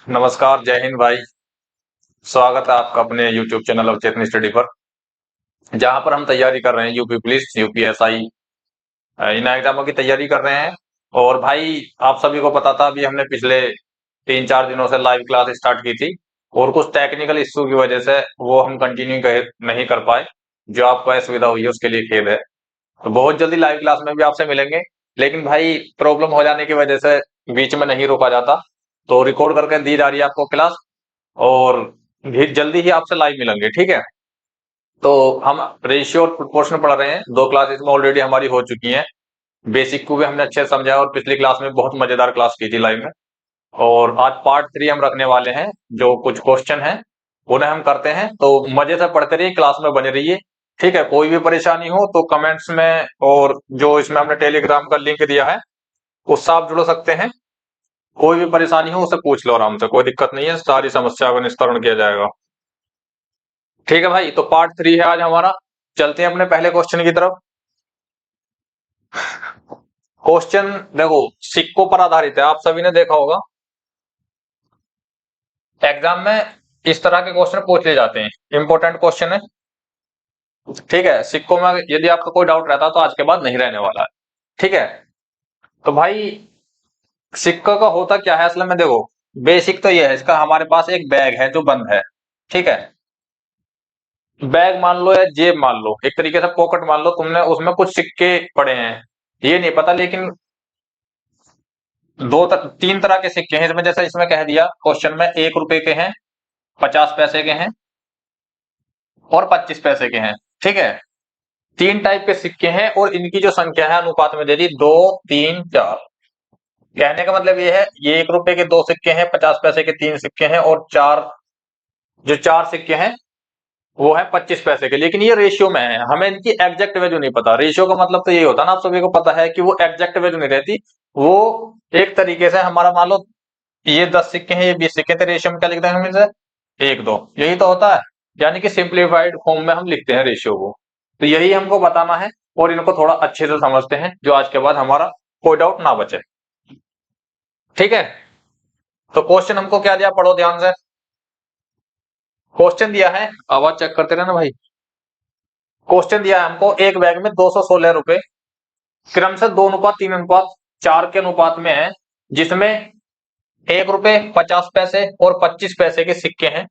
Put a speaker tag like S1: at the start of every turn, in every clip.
S1: नमस्कार, जय हिंद भाई। स्वागत है आपका अपने YouTube चैनल अवचेतन स्टडी पर, जहां पर हम तैयारी कर रहे हैं यूपी पुलिस, यूपीएसआई इन एग्जामों की तैयारी कर रहे हैं। और भाई आप सभी को पता था, अभी हमने पिछले 3-4 दिनों से लाइव क्लास स्टार्ट की थी और कुछ टेक्निकल इश्यू की वजह से वो हम कंटिन्यू नहीं कर पाए। जो आपको असुविधा हुई है उसके लिए खेद है। तो बहुत जल्दी लाइव क्लास में भी आपसे मिलेंगे, लेकिन भाई प्रॉब्लम हो जाने की वजह से बीच में नहीं रोका जाता, तो रिकॉर्ड करके दी जा रही है आपको क्लास। और भी जल्दी ही आपसे लाइव मिलेंगे, ठीक है। तो हम रेशियो और प्रोपोर्शन पढ़ रहे हैं, 2 क्लासेस में ऑलरेडी हमारी हो चुकी हैं। बेसिक को भी हमने अच्छे से समझा और पिछली क्लास में बहुत मजेदार क्लास की थी लाइव में। और आज पार्ट 3 हम रखने वाले हैं। जो कुछ क्वेश्चन हैं उन्हें हम करते हैं, तो मजे से पढ़ते रहिए, क्लास में बने रहिए, ठीक है। कोई भी परेशानी हो तो कमेंट्स में, और जो इसमें हमने टेलीग्राम का लिंक दिया है उससे आप जुड़ सकते हैं। कोई भी परेशानी हो उसे पूछ लो आराम से, कोई दिक्कत नहीं है, सारी समस्या का निस्तारण किया जाएगा। ठीक है भाई, तो पार्ट 3 है आज हमारा। चलते हैं अपने पहले क्वेश्चन की तरफ। क्वेश्चन देखो, सिक्कों पर आधारित है, आप सभी ने देखा होगा एग्जाम में इस तरह के क्वेश्चन पूछ लिए जाते हैं, इंपॉर्टेंट क्वेश्चन है, ठीक है। सिक्कों में यदि आपको कोई डाउट रहता तो आज के बाद नहीं रहने वाला है, ठीक है। तो भाई सिक्का का होता क्या है असल में, देखो बेसिक तो ये है इसका। हमारे पास एक बैग है जो बंद है, ठीक है। बैग मान लो या जेब मान लो, एक तरीके से पॉकेट मान लो, तुमने उसमें कुछ सिक्के पड़े हैं, ये नहीं पता, लेकिन 3 तरह के सिक्के हैं इसमें। जैसे इसमें कह दिया क्वेश्चन में, 1 रुपए के हैं, 50 पैसे के हैं और 25 पैसे के हैं, ठीक है। 3 टाइप के सिक्के हैं और इनकी जो संख्या है अनुपात में दे दी, 2, 3, 4। कहने का मतलब ये है, ये 1 रुपए के 2 सिक्के हैं, 50 पैसे के 3 सिक्के हैं, और जो 4 सिक्के हैं वो है 25 पैसे के। लेकिन ये रेशियो में है, हमें इनकी एग्जैक्ट वैल्यू नहीं पता। रेशियो का मतलब तो यही होता है ना, आप सभी को पता है कि वो एग्जैक्ट वैल्यू नहीं रहती। वो एक तरीके से हमारा, मान लो ये 10 सिक्के हैं, ये 20 सिक्के, तो रेशियो में क्या लिख देंगे हम इसे, 1-2, यही तो होता है। यानी कि सिंप्लीफाइड फॉर्म में हम लिखते हैं रेशियो को। तो यही हमको बताना है और इनको थोड़ा अच्छे से समझते हैं, जो आज के बाद हमारा कोई डाउट ना बचे, ठीक है। तो क्वेश्चन हमको क्या दिया, पढ़ो ध्यान से। क्वेश्चन दिया है, आवाज चेक करते रहना भाई। क्वेश्चन दिया है हमको, एक बैग में 216 रुपए क्रम से 2:3:4 के अनुपात में है, जिसमें 1 रुपए, 50 पैसे और 25 पैसे के सिक्के हैं।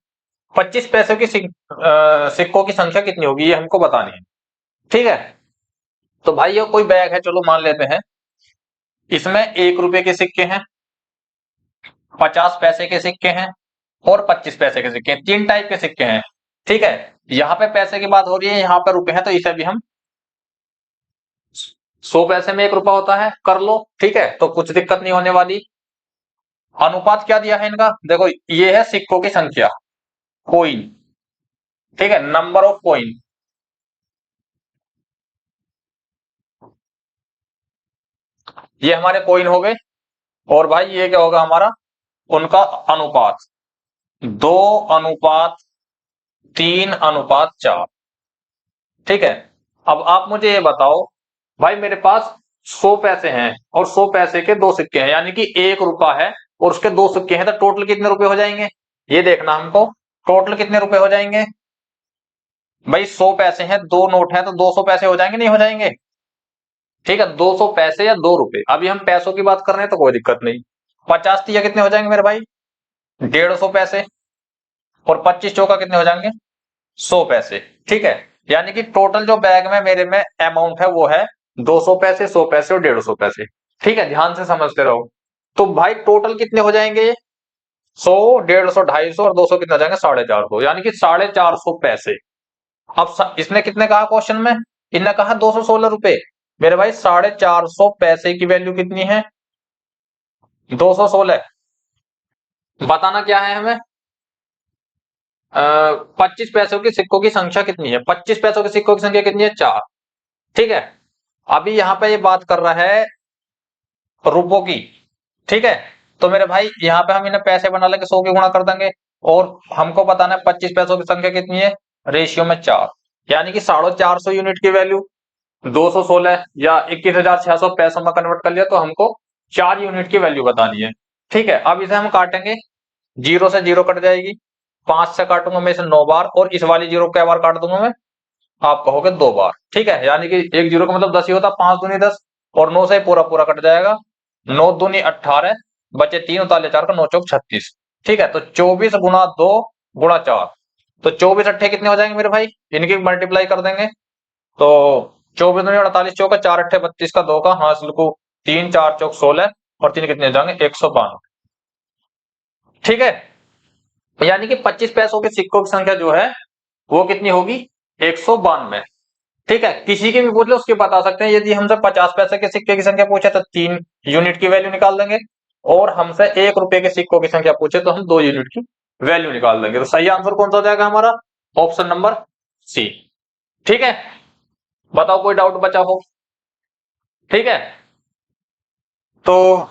S1: 25 पैसे की सिक्कों की संख्या कितनी होगी, ये हमको बतानी है, ठीक है। तो भाई ये कोई बैग है, चलो मान लेते हैं, इसमें 1 रुपए के सिक्के हैं, 50 पैसे के सिक्के हैं और 25 पैसे के सिक्के हैं। 3 टाइप के सिक्के हैं, ठीक है। यहाँ पे पैसे की बात हो रही है, यहाँ पे रुपए हैं, तो इसे भी हम 100 पैसे में 1 रुपया होता है, कर लो, ठीक है। तो कुछ दिक्कत नहीं होने वाली। अनुपात क्या दिया है इनका, देखो ये है सिक्कों की संख्या, कोइन, ठीक है, नंबर ऑफ कोइन। ये हमारे कोइन हो गए। और भाई ये क्या होगा हमारा, उनका अनुपात, 2:3:4, ठीक है। अब आप मुझे ये बताओ, भाई मेरे पास 100 पैसे हैं और 100 पैसे के 2 सिक्के हैं, यानी कि 1 रुपया है और उसके 2 सिक्के हैं, तो टोटल कितने रुपए हो जाएंगे, ये देखना हमको। टोटल कितने रुपए हो जाएंगे भाई, 100 पैसे हैं, 2 नोट हैं, तो 200 पैसे हो जाएंगे, नहीं हो जाएंगे, ठीक है। 200 पैसे या 2 रुपए, अभी हम पैसों की बात कर रहे हैं तो कोई दिक्कत नहीं। 50 कितने हो जाएंगे मेरे भाई, 150 पैसे, और 25 चौका कितने हो जाएंगे, 100 पैसे, ठीक है। यानी कि टोटल जो बैग में मेरे में अमाउंट है वो है 200 पैसे, 100 पैसे और 150 पैसे, ठीक है। ध्यान से समझते रहो। तो भाई टोटल कितने हो जाएंगे ये, 100, 150, 250 और 200 कितने हो जाएंगे, 450, यानी कि 450 पैसे। अब इसने कितने कहा क्वेश्चन में, इनने कहा 216 रुपए। मेरे भाई 450 पैसे की वैल्यू कितनी है, 216। बताना क्या है हमें, 25 पैसों के सिक्कों की संख्या कितनी है, 25 पैसों के सिक्कों की संख्या कितनी है, 4, ठीक है। अभी यहाँ पे ये बात कर रहा है रुपयों की, ठीक है। तो मेरे भाई यहाँ पे हम इन्हें पैसे बना लेंगे, 100 के गुणा कर देंगे, और हमको बताना है 25 पैसों की संख्या कितनी है, रेशियो में 4, यानी कि 450 यूनिट की वैल्यू 216 या 21,600 पैसों में कन्वर्ट कर लिया, तो हमको 4 यूनिट की वैल्यू बतानी है, ठीक है। अब इसे हम काटेंगे, जीरो से जीरो कट जाएगी, 5 से काटूंगा मैं इसे 9 बार, और इस वाली जीरो क्या बार काट दूंगा मैं, आप कहोगे 2 बार। ठीक है, यानी कि एक जीरो का मतलब 10 ही होता, 5 दूनी 10, और 9 से पूरा पूरा कट जाएगा, 9 दूनी 18, बचे 3, उतार 4 का 9 चौक 36। ठीक है, तो 24 गुणा 2 गुणा 4, तो 24 अट्ठे कितने हो जाएंगे मेरे भाई, इनकी मल्टीप्लाई कर देंगे, तो 24 दूनी 48 चौका, 4 अट्ठे 32 का 2 का हासिल को 3 4 चौक 16, और 3 कितने हो जाएंगे 192। ठीक है, यानी कि 25 पैसों के सिक्कों की संख्या जो है वो कितनी होगी, 192। ठीक है, किसी के भी पूछ लो उसके बता सकते हैं। यदि हमसे 50 पैसे के सिक्के की संख्या पूछे तो 3 यूनिट की वैल्यू निकाल देंगे, और हमसे 1 रुपए के सिक्कों की संख्या पूछे तो हम 2 यूनिट की वैल्यू निकाल देंगे। तो सही आंसर कौन सा हो जाएगा हमारा, ऑप्शन नंबर सी। ठीक है, बताओ कोई डाउट बचा हो। ठीक है, तो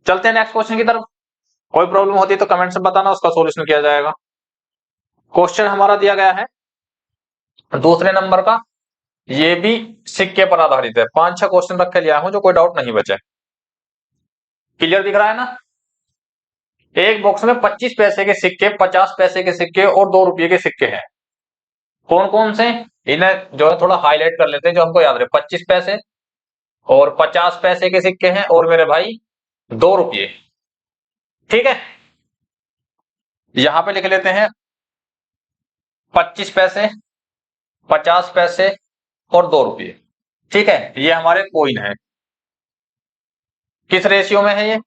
S1: चलते हैं नेक्स्ट क्वेश्चन की तरफ। कोई प्रॉब्लम होती है तो कमेंट से बताना, उसका सोल्यूशन किया जाएगा। क्वेश्चन हमारा दिया गया है दूसरे नंबर का, ये भी सिक्के पर आधारित है। 5-6 क्वेश्चन रख के लिया हूं जो कोई डाउट नहीं बचे। क्लियर दिख रहा है ना। एक बॉक्स में 25 पैसे के सिक्के, 50 पैसे के सिक्के और 2 रुपये के सिक्के हैं। कौन कौन से, इन्हें जो है थोड़ा हाईलाइट कर लेते हैं जो हमको याद रहे। 25 पैसे और 50 पैसे के सिक्के हैं, और मेरे भाई 2 रुपये। ठीक है, यहां पे लिख लेते हैं 25 पैसे, 50 पैसे और 2 रुपये। ठीक है, ये हमारे कॉइन है। किस रेशियो में है ये,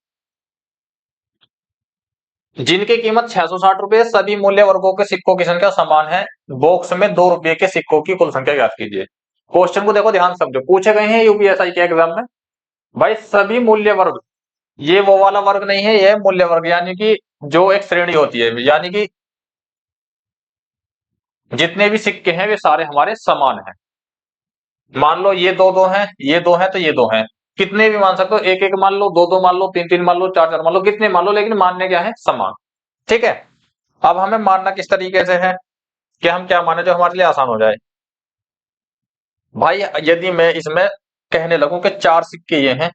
S1: जिनकी कीमत 660 रुपए, सभी मूल्य वर्गों के सिक्कों की संख्या समान है। बॉक्स में 2 रुपये के सिक्कों की कुल संख्या ज्ञात कीजिए। क्वेश्चन को देखो ध्यान से समझो, पूछे गए हैं यूपीएसआई के एग्जाम में। भाई सभी मूल्य वर्ग, ये वो वाला वर्ग नहीं है, ये मूल्य वर्ग, यानी कि जो एक श्रेणी होती है, यानी कि जितने भी सिक्के हैं वे सारे हमारे समान हैं। मान लो ये दो दो हैं, ये दो हैं, तो ये दो हैं, कितने भी मान सकते हो, एक एक मान लो, दो दो मान लो, तीन तीन मान लो, चार चार मान लो, कितने मान लो, लेकिन मानने क्या है, समान। ठीक है, अब हमें मानना किस तरीके से है कि हम क्या माने जो हमारे लिए आसान हो जाए। भाई यदि मैं इसमें कहने लगूं कि 4 सिक्के ये हैं,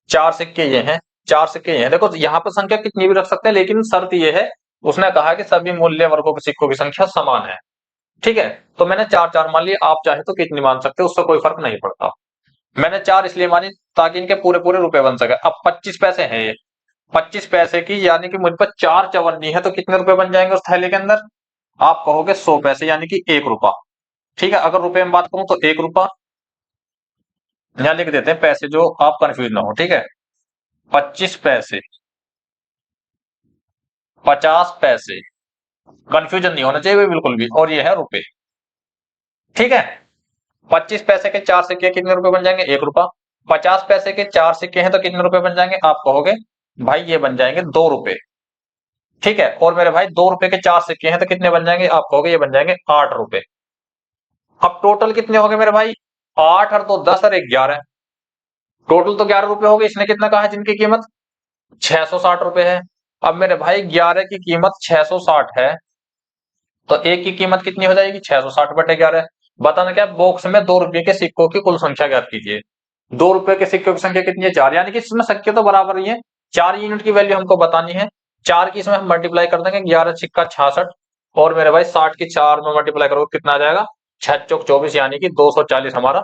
S1: 4 सिक्के ये हैं, 4 सिक्के ये हैं, देखो यहाँ पर संख्या कितनी भी रख सकते हैं, लेकिन शर्त ये है, उसने कहा कि सभी मूल्य वर्गों के सिक्कों की संख्या समान है। ठीक है, तो मैंने 4 4 मान लिया, आप चाहे तो कितनी मान सकते हो, उससे कोई फर्क नहीं पड़ता। मैंने 4 इसलिए मानी ताकि इनके पूरे पूरे रुपए बन सके। अब 25 पैसे हैं ये, 25 पैसे की, यानी कि मुझ पर 4 चवन्नी है, तो कितने रुपए बन जाएंगे उस थैले के अंदर, आप कहोगे 100 पैसे, यानी कि 1 रुपया। ठीक है, अगर रुपए में बात करूं तो 1 रुपया, यहां लिख देते हैं पैसे, जो आप कंफ्यूज ना हो। ठीक है, 25 पैसे, 50 पैसे, कंफ्यूजन नहीं होना चाहिए बिल्कुल भी, और ये है रुपए। ठीक है, 25 पैसे के 4 सिक्के कितने रुपए बन जाएंगे, 1 रुपया। 50 पैसे के 4 सिक्के हैं तो कितने रुपए बन जाएंगे, आप कहोगे भाई ये बन जाएंगे 2 रुपए। ठीक है, और मेरे भाई 2 रुपए के 4 सिक्के हैं तो कितने बन जाएंगे, आप कहोगे ये बन जाएंगे 8 रुपए। अब टोटल कितने हो गए मेरे भाई, 8 और 2 10 और 11, टोटल तो 11 रुपए हो गए। इसने कितना कहा है, जिनकी कीमत 660 रुपए है। अब मेरे भाई 11 की कीमत 660 है, तो एक की कीमत कितनी हो जाएगी, 660/11। बताना क्या, बॉक्स में 2 रुपए के सिक्कों की कुल संख्या ज्ञात कीजिए। 2 रुपए के सिक्कों की संख्या कितनी है, 4, यानी कि इसमें सिक्के तो बराबर ही है, 4 यूनिट की वैल्यू हमको बतानी है। 4 की इसमें हम मल्टीप्लाई कर देंगे, 11 सिक्का 66, और मेरे भाई 60 की 4 में मल्टीप्लाई करोगे कितना आ जाएगा, 6 चौक 24, यानी कि 240 हमारा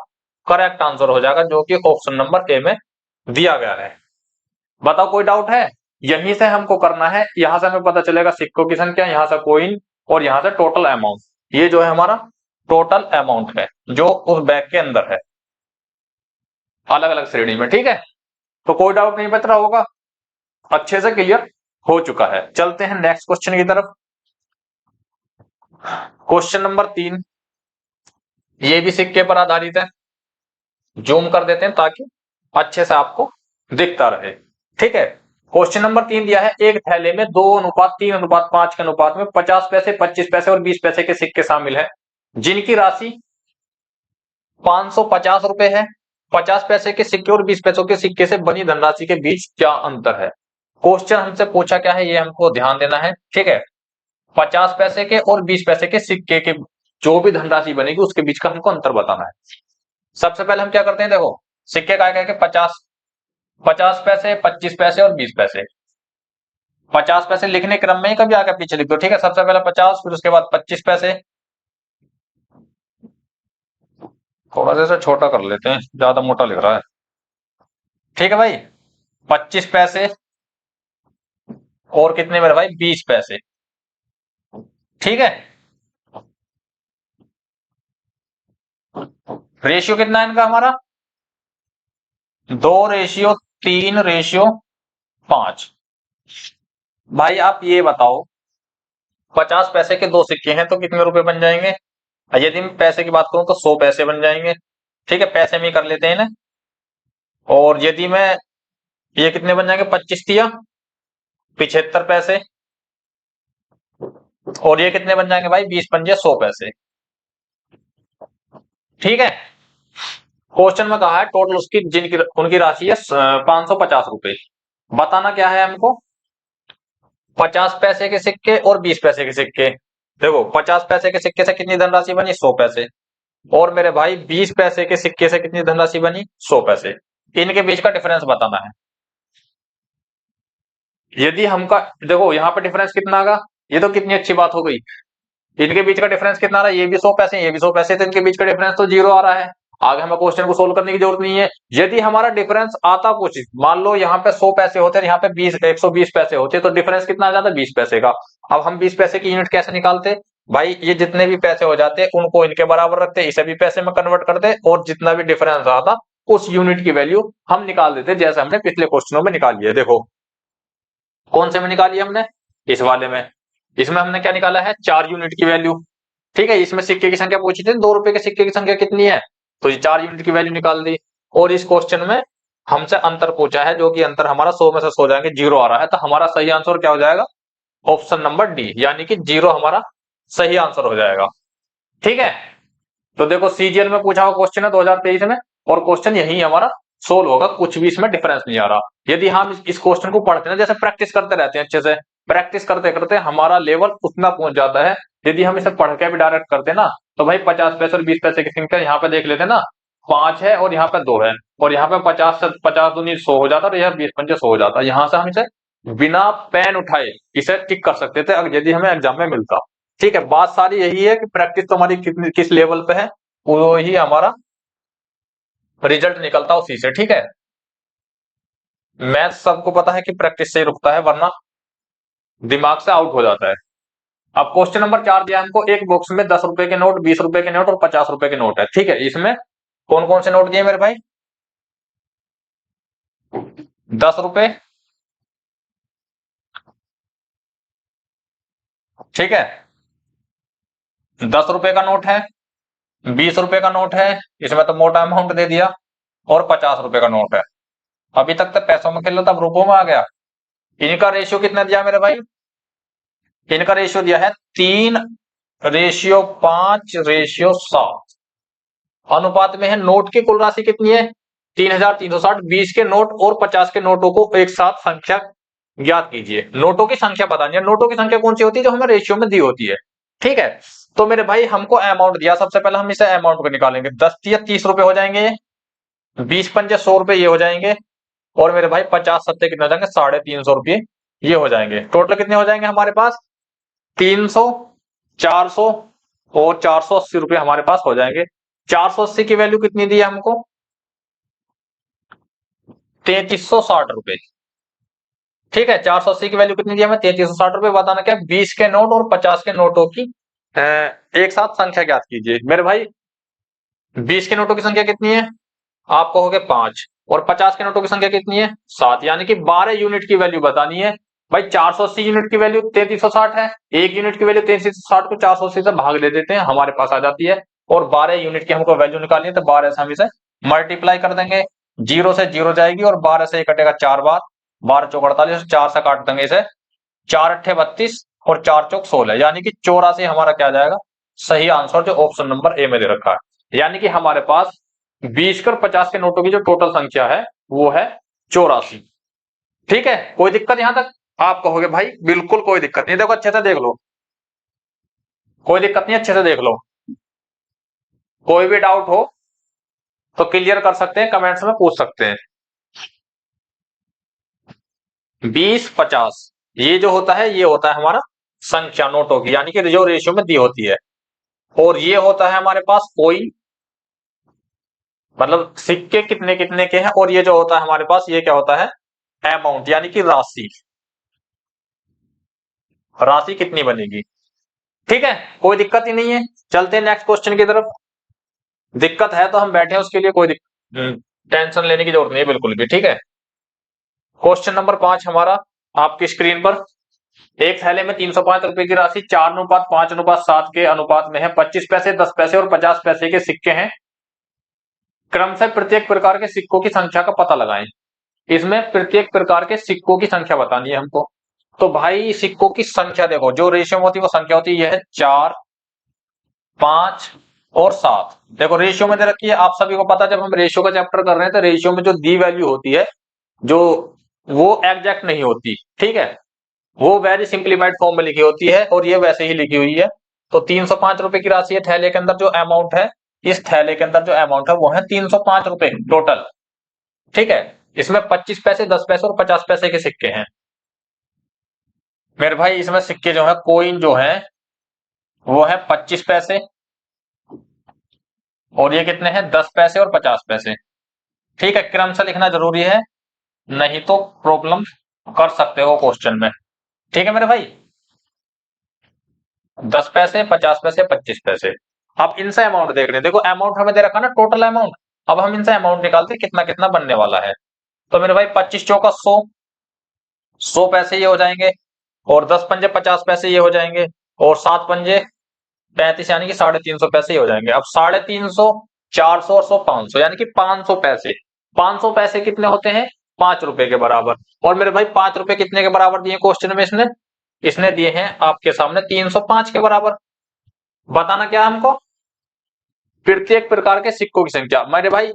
S1: करेक्ट आंसर हो जाएगा, जो कि ऑप्शन नंबर ए में दिया गया है। बताओ कोई डाउट है। यहीं से हमको करना है, यहां से हमें पता चलेगा सिक्कों की संख्या, यहां से कोइन, और यहां से टोटल अमाउंट। ये जो है हमारा टोटल अमाउंट है जो उस बैग के अंदर है, अलग अलग श्रेणी में। ठीक है, तो कोई डाउट नहीं बच रहा होगा, अच्छे से क्लियर हो चुका है। चलते हैं नेक्स्ट क्वेश्चन की तरफ। क्वेश्चन नंबर 3, ये भी सिक्के पर आधारित है। जूम कर देते हैं ताकि अच्छे से आपको दिखता रहे। ठीक है, क्वेश्चन नंबर 3 दिया है, एक थैले में 2:3:5 के अनुपात में 50 पैसे, 25 पैसे और 20 पैसे के सिक्के शामिल है, जिनकी राशि 550 रुपए है। 50 पैसे के सिक्के और 20 पैसों के सिक्के से बनी धनराशि के बीच क्या अंतर है। क्वेश्चन हमसे पूछा क्या है, ये हमको ध्यान देना है। ठीक है, 50 पैसे के और 20 पैसे के सिक्के के जो भी धनराशि बनेगी उसके बीच का हमको अंतर बताना है। सबसे पहले हम क्या करते हैं, देखो सिक्के क्या क्या 50 पैसे, 25 पैसे और 20 पैसे। 50 पैसे लिखने क्रम में ही कभी आगे पीछे लिख दो, ठीक है। सबसे पहले 50, फिर उसके बाद 25 पैसे। थोड़ा सा इसे छोटा कर लेते हैं, ज्यादा मोटा लिख रहा है। ठीक है भाई, 25 पैसे और कितने मेरे भाई, 20 पैसे। ठीक है, रेशियो कितना है इनका हमारा, 2:3:5। भाई आप ये बताओ, 50 पैसे के दो सिक्के हैं तो कितने रुपए बन जाएंगे। यदि मैं पैसे की बात करूं तो 100 पैसे बन जाएंगे। ठीक है, पैसे में ही कर लेते हैं ना। और यदि मैं, ये कितने बन जाएंगे, 25 दिया 75 पैसे। और ये कितने बन जाएंगे भाई, 20 पंजे 100 पैसे। ठीक है, क्वेश्चन में कहा है टोटल उसकी जिनकी उनकी राशि है 550 रुपए। बताना क्या है हमको, 50 पैसे के सिक्के और 20 पैसे के सिक्के। देखो 50 पैसे के सिक्के से कितनी धनराशि बनी, 100 पैसे। और मेरे भाई 20 पैसे के सिक्के से कितनी धनराशि बनी, 100 पैसे। इनके बीच का डिफरेंस बताना है। यदि हमका, देखो यहाँ पे डिफरेंस कितना आगा, ये तो कितनी अच्छी बात हो गई। इनके बीच का डिफरेंस कितना आ रहा है, ये भी 100 पैसे ये भी 100 पैसे, तो इनके बीच का डिफरेंस तो जीरो आ रहा है। आगे हमें क्वेश्चन को सोल्व करने की जरूरत नहीं है। यदि हमारा डिफरेंस आता कुछ, मान लो यहाँ पे 100 पैसे होते हैं, यहाँ पे 120 पैसे होते, तो डिफरेंस कितना आ जाता, 20 पैसे का। अब हम 20 पैसे की यूनिट कैसे निकालते, भाई ये जितने भी पैसे हो जाते उनको इनके बराबर रखते, इसे भी पैसे में कन्वर्ट करते, और जितना भी डिफरेंस आता उस यूनिट की वैल्यू हम निकाल देते, जैसे हमने पिछले क्वेश्चनों में निकाली है। देखो कौन से में निकाली हमने, इस वाले में। इसमें हमने क्या निकाला है, 4 यूनिट की वैल्यू। ठीक है, इसमें सिक्के की संख्या पूछी थी, 2 रुपए के सिक्के की संख्या कितनी है, तो ये 4 यूनिट की वैल्यू निकाल दी। और इस क्वेश्चन में हमसे अंतर पूछा है, जो कि अंतर हमारा 100 में से 100 जाएंगे, जीरो आ रहा है, तो हमारा सही आंसर क्या हो जाएगा, ऑप्शन नंबर डी, यानी कि जीरो हमारा सही आंसर हो जाएगा। ठीक है, तो देखो सीजीएल में पूछा हुआ क्वेश्चन है 2023 में, और क्वेश्चन यही हमारा सोल्व होगा, कुछ भी इसमें डिफरेंस नहीं आ रहा। यदि हम इस क्वेश्चन को पढ़ते हैं, जैसे प्रैक्टिस करते रहते हैं अच्छे से, प्रैक्टिस करते करते हमारा लेवल उतना पहुंच जाता है। यदि हम इसे पढ़ के भी डायरेक्ट करते ना, तो भाई 50 पैसे और 20 पैसे की संख्या यहाँ पे देख लेते ना, 5 है और यहाँ पे 2 है, और यहाँ पे 50 से 50 दूनी 100 हो जाता, और यह 20 पंजे 100 हो जाता। यहाँ से हम इसे बिना पेन उठाए इसे टिक कर सकते थे, अगर यदि हमें एग्जाम में मिलता। ठीक है, बात सारी यही है कि प्रैक्टिस तो हमारी कितनी किस लेवल पे है, वो ही हमारा रिजल्ट निकलता उसी से। ठीक है, मैथ सबको पता है कि प्रैक्टिस से ही रुकता है, वरना दिमाग से आउट हो जाता है। अब क्वेश्चन नंबर 4 दिया हमको, एक बॉक्स में 10 रुपए के नोट, 20 रुपए के नोट और 50 रुपए के नोट है। ठीक है, इसमें कौन कौन से नोट दिए मेरे भाई, 10 रुपए, ठीक है, 10 रुपए का नोट है, 20 रुपए का नोट है, इसमें तो मोटा अमाउंट दे दिया, और 50 रुपए का नोट है। अभी तक तो पैसों में खेल रहा था, अब रुपयों में आ गया। इनका रेशियो कितना दिया मेरे भाई, इनका रेशियो दिया है 3:5:7। अनुपात में है, नोट की कुल राशि कितनी है, 3,360। 20 के नोट और 50 के नोटों को एक साथ संख्या ज्ञात कीजिए। नोटों की संख्या बतानी है, नोटों की संख्या कौन सी होती है, जो हमें रेशियो में दी होती है। ठीक है, तो मेरे भाई हमको अमाउंट दिया, सबसे पहले हम इसे अमाउंट को निकालेंगे। 10 या 30 रुपए हो जाएंगे ये, 20 पंजे 100 रुपए ये हो जाएंगे, और मेरे भाई 50 सत्ते कितने हो जाएंगे, 350 रुपये ये हो जाएंगे। टोटल कितने हो जाएंगे हमारे पास, 300, 400 और 480 रुपये हमारे पास हो जाएंगे। 480 की वैल्यू कितनी दी है हमको, 3360 रुपए। ठीक है, 480 की वैल्यू कितनी दी है हमें, 3360 रुपए। बताना क्या, 20 के नोट और 50 के नोटों की एक साथ संख्या ज्ञात कीजिए। मेरे भाई 20 के नोटों की संख्या कितनी है, आप कहोगे 5, और 50 के नोटों की संख्या कितनी है, 7, यानी कि 12 यूनिट की वैल्यू बतानी है। भाई 480 यूनिट की वैल्यू 3360 है, एक यूनिट की वैल्यू 3360 को 480 से भाग दे देते हैं, हमारे पास आ जाती है। और 12 यूनिट की हमको वैल्यू निकालनी है, तो 12 से हम इसे मल्टीप्लाई कर देंगे, जीरो से जीरो जाएगी, और 12 से कटेगा 4 बार, 12 चौक 48, 4 से काट देंगे इसे, 4 अट्ठे 32 और 4 चौक 16, यानी कि 84 हमारा क्या जाएगा, सही आंसर, जो ऑप्शन नंबर ए में दे रखा है। यानी कि हमारे पास 20 और 50 के नोटों की जो टोटल संख्या है वो है 84। ठीक है, कोई दिक्कत यहां तक, आप कहोगे भाई बिल्कुल कोई दिक्कत नहीं। देखो अच्छे से देख लो, कोई दिक्कत नहीं, अच्छे से देख लो, कोई भी डाउट हो तो क्लियर कर सकते हैं, कमेंट्स में पूछ सकते हैं। 20, 50 ये जो होता है ये होता है हमारा संख्या नोटों की, यानी कि जो रेशियो में दी होती है। और ये होता है हमारे पास कोई, मतलब सिक्के कितने कितने के हैं। और ये जो होता है हमारे पास ये क्या होता है, अमाउंट, यानी कि राशि, राशि कितनी बनेगी। ठीक है, कोई दिक्कत ही नहीं है। चलते हैं नेक्स्ट क्वेश्चन की तरफ। दिक्कत है तो हम बैठे हैं, उसके लिए कोई टेंशन लेने की जरूरत नहीं है बिल्कुल भी। ठीक है, क्वेश्चन नंबर 5 हमारा आपकी स्क्रीन पर। एक थैले में 305 रुपए की राशि 4:5:7 के अनुपात में है। 25 पैसे, 10 पैसे और 50 पैसे के सिक्के हैं। क्रमशः प्रत्येक प्रकार के सिक्कों की संख्या का पता लगाएं। इसमें प्रत्येक प्रकार के सिक्कों की संख्या बतानी है हमको। तो भाई सिक्कों की संख्या देखो, जो रेशियो में होती है वो संख्या होती है, यह है 4, 5 और 7। देखो रेशियो में दे रखी है, आप सभी को पता है, जब हम रेशियो का चैप्टर कर रहे हैं तो रेशियो में जो दी वैल्यू होती है, जो वो एग्जैक्ट नहीं होती। ठीक है, वो वेरी सिंप्लीफाइड फॉर्म में लिखी होती है, और ये वैसे ही लिखी हुई है। तो 305 रुपए की राशि है, थैले के अंदर जो अमाउंट है, इस थैले के अंदर जो अमाउंट है वो है 305 रुपए टोटल। ठीक है, इसमें 25 पैसे, 10 पैसे और 50 पैसे के सिक्के हैं। मेरे भाई इसमें सिक्के जो है, कोइन जो है वो है 25 पैसे, और ये कितने हैं, 10 पैसे और 50 पैसे। ठीक है, क्रम से लिखना जरूरी है, नहीं तो प्रॉब्लम कर सकते हो क्वेश्चन में। ठीक है मेरे भाई, 10 पैसे, 50 पैसे, 25 पैसे। अब इनसे अमाउंट देख रहे हैं। देखो अमाउंट हमें दे रखा ना, टोटल अमाउंट। अब हम इनसे अमाउंट निकालते हैं कितना कितना बनने वाला है। तो मेरे भाई 25 चौका 100, 100 पैसे ये हो जाएंगे, और 10 पंजे 50 पैसे ये हो जाएंगे, और 7 पंजे 35, यानी कि 350 पैसे ये हो जाएंगे। अब 350, 400 और 100, 500, यानी कि 500 पैसे। 500 पैसे कितने होते हैं, 5 रुपए के बराबर। और मेरे भाई 5 रुपए कितने के बराबर दिए क्वेश्चन में इसने, इसने दिए हैं आपके सामने 305 के बराबर। बताना क्या है हमको, प्रत्येक प्रकार के सिक्कों की संख्या। मेरे भाई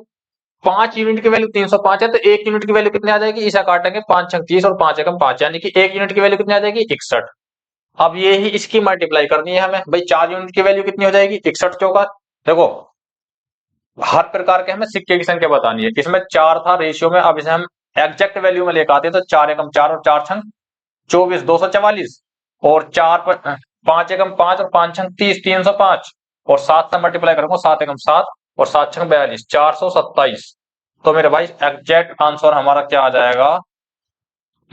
S1: 5 यूनिट की वैल्यू 305 है, तो 1 यूनिट की वैल्यू कितनी आ जाएगी, इसे काटेंगे 5 छंग 30 और 5 एकम 5, यानी कि 1 यूनिट की वैल्यू कितनी आ जाएगी, 61। अब ये ही इसकी मल्टीप्लाई करनी है हमें। भाई 4 यूनिट की वैल्यू कितनी हो जाएगी, 61 चौका। देखो हर प्रकार के हमें सिक्के की संख्या बतानी है। इसमें 4 था रेशियो में, अब इसे हम एग्जैक्ट वैल्यू में लेकर आते हैं। तो 4 एकम 4 और 4 छंग 24, 244, और 5 एकम 5 और 5 छंग 30, 305, और 7 से मल्टीप्लाई करूंगा, 7 एकम 7 और 7 छंग 42, 427। तो मेरे भाई एग्जैक्ट आंसर हमारा क्या आ जाएगा,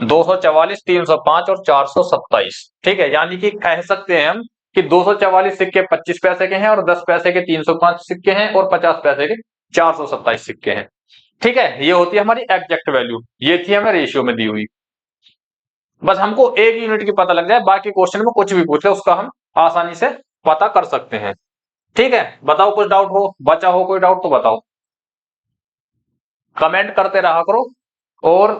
S1: 244, 305 और 427। ठीक है, यानी कि कह सकते हैं हम कि 244 सिक्के 25 पैसे के हैं, और 10 पैसे के 305 सिक्के हैं, और 50 पैसे के 427 सिक्के हैं। ठीक है, ये होती है हमारी एग्जैक्ट वैल्यू। ये थी हमें रेशियो में दी हुई। बस हमको 1 यूनिट की पता लग जाए, बाकी क्वेश्चन में कुछ भी पूछ ले उसका हम आसानी से पता कर सकते हैं। ठीक है, बताओ कुछ डाउट हो, बचा हो कोई डाउट तो बताओ, कमेंट करते रहा करो, और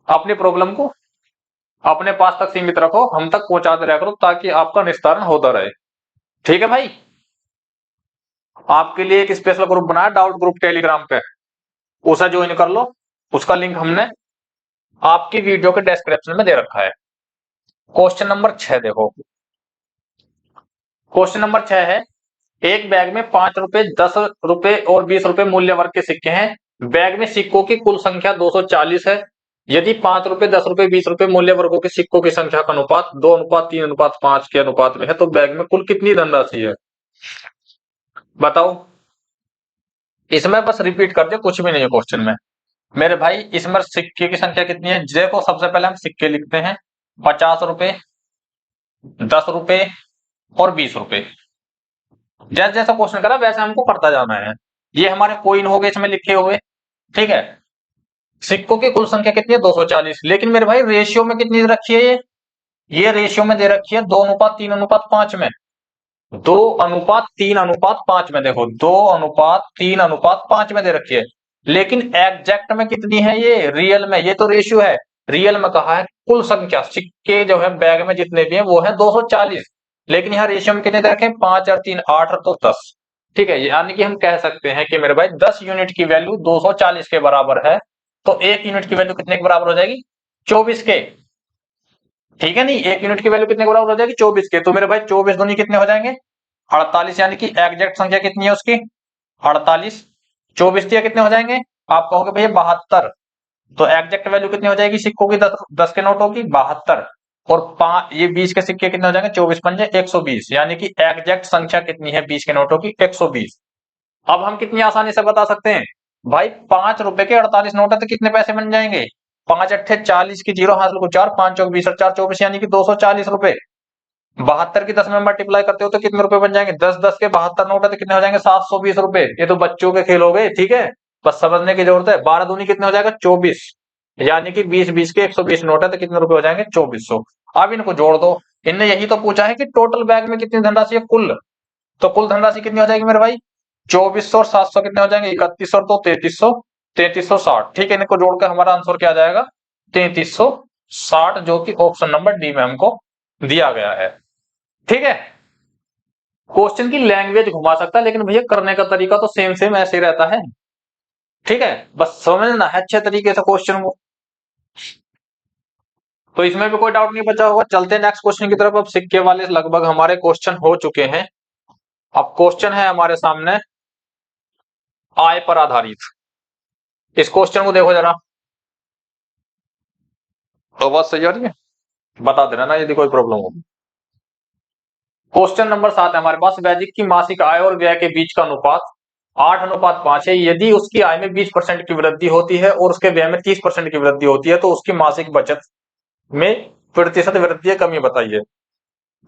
S1: अपनी प्रॉब्लम को अपने पास तक सीमित रखो, हम तक पहुंचाते रहा करो, ताकि आपका निस्तारण होता रहे। ठीक है भाई, आपके लिए एक स्पेशल ग्रुप बनाया, डाउट ग्रुप टेलीग्राम पे, उसे ज्वाइन कर लो। उसका लिंक हमने आपकी वीडियो के डिस्क्रिप्शन में दे रखा है। क्वेश्चन नंबर 6 देखो, क्वेश्चन नंबर 6 है, एक बैग में 5 रुपए, 10 रुपए और 20 रुपए मूल्य वर्ग के सिक्के हैं। बैग में सिक्कों की कुल संख्या 240 है। यदि 5 रुपए, 10 रुपए, 20 रुपए मूल्य वर्गों के सिक्कों की संख्या का अनुपात 2:3:5 के अनुपात में है, तो बैग में कुल कितनी धनराशि है, बताओ। इसमें बस रिपीट कर दे, कुछ भी नहीं है क्वेश्चन में। मेरे भाई इसमें सिक्के की संख्या कितनी है, देखो सबसे पहले हम सिक्के लिखते हैं, 50 रुपए, 10 रुपए और 20 रुपए। जैसे जैसा क्वेश्चन करा वैसे हमको करता जाना है। ये हमारे कोइन हो गए इसमें लिखे हुए। ठीक है, सिक्कों की कुल संख्या कितनी है, 240। लेकिन मेरे भाई रेशियो में कितनी दे रखी है, ये रेशियो में दे रखी है 2:3:5 में, 2:3:5 में। देखो 2:3:5 में दे रखी है, लेकिन एग्जैक्ट में कितनी है, ये रियल में, ये तो रेशियो है। रियल में कहा है कुल संख्या सिक्के जो है बैग में जितने भी हैं वो है 240, लेकिन यहाँ रेशियो में कितने दे रखे हैं, 5 और 3 8, तो 10। ठीक है, यानी कि हम कह सकते हैं कि मेरे भाई 10 यूनिट की वैल्यू 240 के बराबर है, तो 1 यूनिट की वैल्यू कितने के बराबर हो जाएगी, 24 के। ठीक है, नहीं 1 यूनिट की वैल्यू कितने के बराबर हो जाएगी, 24 के। तो मेरे भाई 24 दूनी कितने हो जाएंगे, 48, यानी कि एग्जैक्ट संख्या कितनी है उसकी, 48। 24 दिया कितने हो जाएंगे, आप कहोगे भैया 72, तो एग्जैक्ट वैल्यू कितनी हो जाएगी सिक्कों की, 10 के नोटों की 72, और 5 ये 20 के सिक्के कितने हो जाएंगे, 24 पंजे 120, यानी कि एग्जैक्ट संख्या कितनी है 20 के नोटों की, 120। अब हम कितनी आसानी से बता सकते हैं भाई, 5 रुपए के 48 नोट है तो कितने पैसे बन जाएंगे, 5 अट्ठे 40 की जीरो हासिल को 4, 5 चौक 20 और 4 24, यानी कि 240 रुपए। 72 की 10 में मल्टीप्लाई करते हो तो कितने रुपए बन जाएंगे, 10 10 के 72 नोट है तो कितने हो जाएंगे, 720 रुपए। ये तो बच्चों के खेल हो गए, ठीक है, बस समझने की जरूरत है। 12 दूनी कितने हो जाएगा, 24, यानी कि 20 20 के 120 नोट है तो कितने रुपए हो जाएंगे, 2400। अब इनको जोड़ दो। इनने यही तो पूछा है कि टोटल बैग में कितनी धनराशि है कुल, तो कुल धनराशि कितनी हो जाएगी मेरे भाई, 2400 और 700 कितने हो जाएंगे, 3100 और 3300, 3360। ठीक है, इनको जोड़कर हमारा आंसर क्या आ जाएगा, 3360, जो कि ऑप्शन नंबर डी में हमको दिया गया है। ठीक है, क्वेश्चन की लैंग्वेज घुमा सकता है, लेकिन भैया करने का तरीका तो सेम सेम ऐसे ही रहता है। ठीक है, बस समझना है अच्छे तरीके से क्वेश्चन को। तो इसमें भी कोई डाउट नहीं बचा होगा। चलते हैं नेक्स्ट क्वेश्चन की तरफ। अब सिक्के वाले लगभग हमारे क्वेश्चन हो चुके हैं। अब क्वेश्चन है हमारे सामने आय पर आधारित। इस क्वेश्चन को देखो जरा, तो बात सही आ रही है, बता देना ना यदि कोई प्रॉब्लम हो। क्वेश्चन नंबर 7 है हमारे पास, वैदिक की मासिक आय और व्यय के बीच का अनुपात 8:5 है। यदि उसकी आय में 20% की वृद्धि होती है और उसके व्यय में 30% की वृद्धि होती है तो उसकी मासिक बचत में प्रतिशत वृद्धि या कमी बताइए।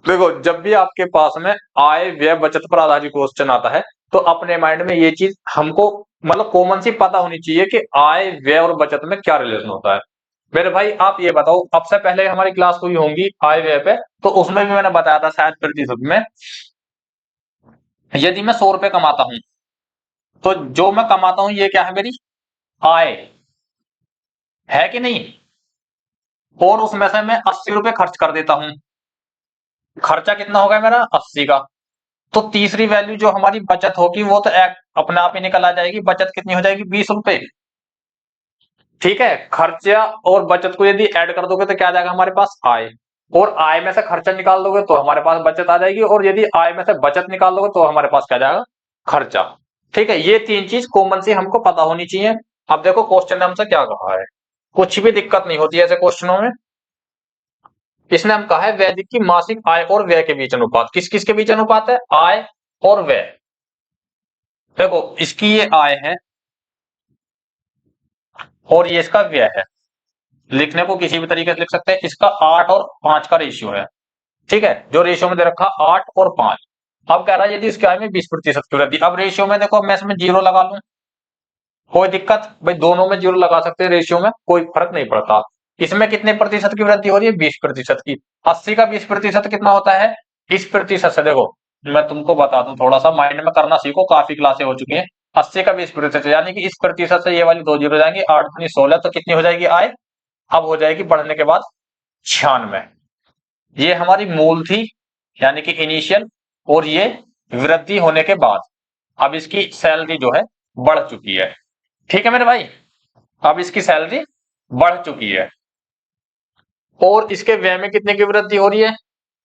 S1: देखो, जब भी आपके पास में आय व्यय बचत पर आधारित क्वेश्चन आता है तो अपने माइंड में ये चीज हमको मतलब कॉमन सी पता होनी चाहिए कि आय व्यय और बचत में क्या रिलेशन होता है। मेरे भाई आप ये बताओ, अब से पहले हमारी क्लास हुई होंगी आय व्यय पे, तो उसमें भी मैंने बताया था शायद प्रतिशत में, यदि मैं 100 रुपए कमाता हूं तो जो मैं कमाता हूं ये क्या है, मेरी आय है कि नहीं, और उसमें से मैं 80 रुपए खर्च कर देता हूं, खर्चा कितना होगा मेरा 80 का। तो तीसरी वैल्यू जो हमारी बचत होगी वो तो अपने आप ही निकल आ जाएगी, बचत कितनी हो जाएगी 20 रुपए। ठीक है, खर्चा और बचत को यदि ऐड कर दोगे तो क्या आ जाएगा हमारे पास आय, और आय में से खर्चा निकाल दोगे तो हमारे पास बचत आ जाएगी, और यदि आय में से बचत निकाल दोगे तो हमारे पास क्या आ जाएगा, खर्चा। ठीक है, ये तीन चीज कॉमन सी हमको पता होनी चाहिए। अब देखो क्वेश्चन ने हमसे क्या कहा है, कुछ भी दिक्कत नहीं होती है ऐसे क्वेश्चनों में। इसने हम कहा है वैदिक की मासिक आय और व्यय के बीच अनुपात, किस किस के बीच अनुपात है, आय और व्यय। देखो इसकी ये आय है और ये इसका व्यय है, लिखने को किसी भी तरीके से लिख सकते हैं। इसका 8 और 5 का रेशियो है। ठीक है, जो रेशियो में दे रखा 8 और 5। अब कह रहा है यदि इसके आय में 20% की वृद्धि, अब रेशियो में देखो मैं इसमें जीरो लगा लूं, कोई दिक्कत भाई, दोनों में जीरो लगा सकते हैं, रेशियो में कोई फर्क नहीं पड़ता। इसमें कितने प्रतिशत की वृद्धि हो रही है, 20% की। 80 का 20% कितना होता है, इस प्रतिशत से देखो मैं तुमको बता दूं, थोड़ा सा माइंड में करना सीखो, काफी क्लासे हो चुकी है। 80 का 20%, यानी कि इस प्रतिशत से ये वाली दो जीरो जाएंगी, 8 दूनी 16, तो कितनी हो जाएगी आय, अब हो जाएगी बढ़ने के बाद 96। ये हमारी मूल थी, यानी कि इनिशियल, और ये वृद्धि होने के बाद अब इसकी सैलरी जो है बढ़ चुकी है। ठीक है मेरे भाई, अब इसकी सैलरी बढ़ चुकी है, और इसके व्यय में कितने की वृद्धि हो रही है,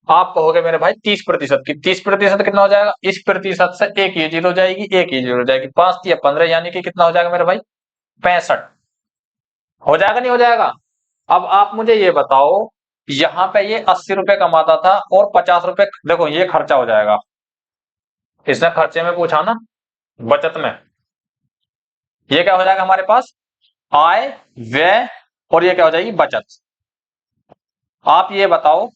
S1: आप कहोगे मेरे भाई 30% की। 30% कितना हो जाएगा, इस प्रतिशत से एक ये जीरो जाएगी, एक ये जीरो हो जाएगी, 5 या 15, यानी कि कितना हो जाएगा मेरे भाई 65। हो जाएगा नहीं हो जाएगा। अब आप मुझे ये बताओ, यहां पे ये 80 रुपए कमाता था और 50 रुपए, देखो ये खर्चा हो जाएगा, इसने खर्चे में पूछा ना, बचत में। ये क्या हो जाएगा हमारे पास, आय व्यय, और ये क्या हो जाएगी बचत। आप ये बताओ,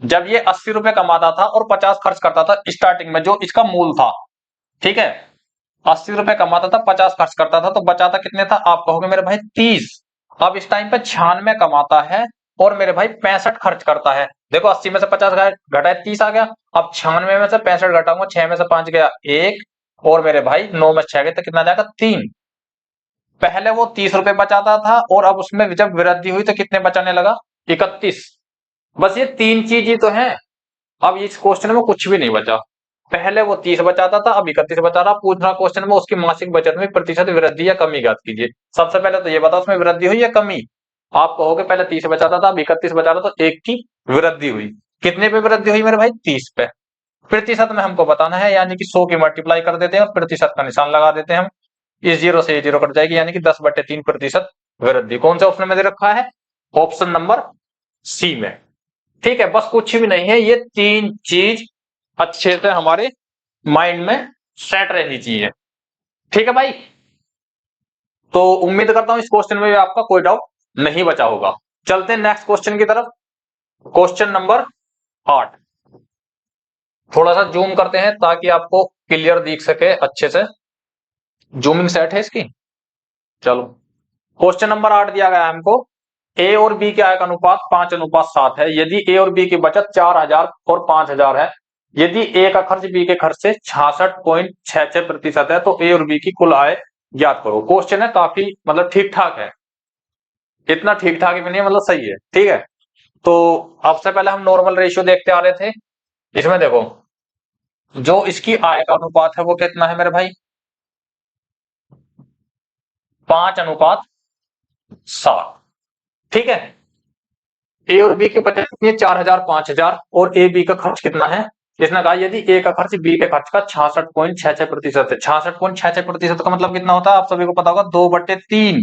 S1: जब ये 80 रुपए कमाता था और 50 खर्च करता था स्टार्टिंग में, जो इसका मूल था, ठीक है, 80 रुपए कमाता था 50 खर्च करता था, तो बचाता कितने था, आप कहोगे मेरे भाई 30। अब इस टाइम पे 96 कमाता है और मेरे भाई 65 खर्च करता है। देखो 80 में से 50 घटाए 30 आ गया। अब 96 में से 65 घटाऊंगा, 6 में से 5 गया 1, और मेरे भाई 9 में से 6 गए तो कितना जाएगा 3। पहले वो 30 रुपए बचाता था और अब उसमें जब वृद्धि हुई तो कितने बचाने लगा, 31। बस ये तीन चीज ही तो है। अब इस क्वेश्चन में कुछ भी नहीं बचा, पहले वो 30 बचाता था अब 31 बचा रहा। पूछ रहा क्वेश्चन में उसकी मासिक बचत में प्रतिशत वृद्धि या कमी ज्ञात कीजिए। सबसे पहले तो ये बताओ उसमें वृद्धि हुई या कमी। आप कहोगे पहले 30 बचाता था अब 31 बचा रहा, तो एक की वृद्धि हुई। कितने पे वृद्धि हुई मेरे भाई, 30 पे। प्रतिशत में हमको बताना है, यानी कि 100 की मल्टीप्लाई कर देते हैं और प्रतिशत का निशान लगा देते हैं हम। इस जीरो से ये जीरो कट जाएगी, यानी कि 10/3% वृद्धि। कौन से ऑप्शन में दे रखा है? ऑप्शन नंबर सी में। ठीक है, बस कुछ भी नहीं है, ये तीन चीज अच्छे से हमारे माइंड में सेट रहनी चाहिए। ठीक है भाई, तो उम्मीद करता हूं इस क्वेश्चन में भी आपका कोई डाउट नहीं बचा होगा। चलते हैं नेक्स्ट क्वेश्चन की तरफ। Question number 8। थोड़ा सा जूम करते हैं ताकि आपको क्लियर दिख सके अच्छे से। जूमिंग सेट है इसकी। चलो, क्वेश्चन नंबर 8 दिया गया है हमको। ए और बी के आय का अनुपात 5:7 है। यदि ए और बी की बचत 4,000 और 5,000 है, यदि ए का खर्च बी के खर्च से 66.66% है, तो ए और बी की कुल आय ज्ञात करो। क्वेश्चन है काफी मतलब ठीक ठाक है, इतना ठीक ठाक भी नहीं मतलब सही है। ठीक है, तो अब से पहले हम नॉर्मल रेशियो देखते आ रहे थे। इसमें देखो, जो इसकी आय का अनुपात है वो कितना है मेरे भाई? 5:7। ठीक है, ए और बी के बचत कितनी है? 4,000 5,000। और ए बी का खर्च कितना है? इसने कहा यदि ए का खर्च बी के खर्च का 66.66% है। 66.66% का मतलब कितना होता है? आप सभी को पता होगा, 2/3।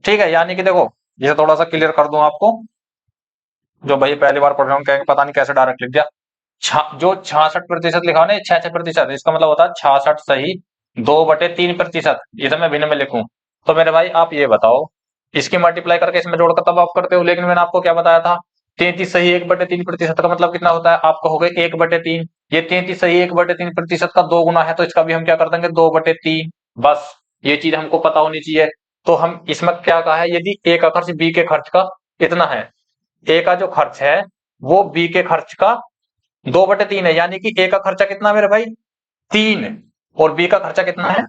S1: ठीक है, यानी कि देखो, ये थोड़ा सा क्लियर कर दूं आपको, जो भाई पहली बार पढ़ रहे हो कहेंगे पता नहीं कैसे डायरेक्ट लिख दिया। जो 66% लिखा हो ना, 66%, इसका मतलब होता है 66 सही 2/3%। ये सब मैं भिन्न में लिखूं तो मेरे भाई आप ये बताओ, इसकी मल्टीप्लाई करके इसमें जोड़कर तब आप करते हो, लेकिन मैंने आपको क्या बताया था? 33 सही 1/3% का मतलब कितना होता है? आपको हो गए 1/3। ये 33 सही 1/3% का 2 गुना है, तो इसका भी हम क्या कर देंगे? 2/3। बस ये चीज हमको पता होनी चाहिए। तो हम इसमें क्या कहा है? यदि ए का खर्च बी के खर्च का इतना है, ए का जो खर्च है वो बी के खर्च का 2/3 है, यानी कि ए का खर्चा कितना मेरे भाई? 3। और बी का खर्चा कितना है?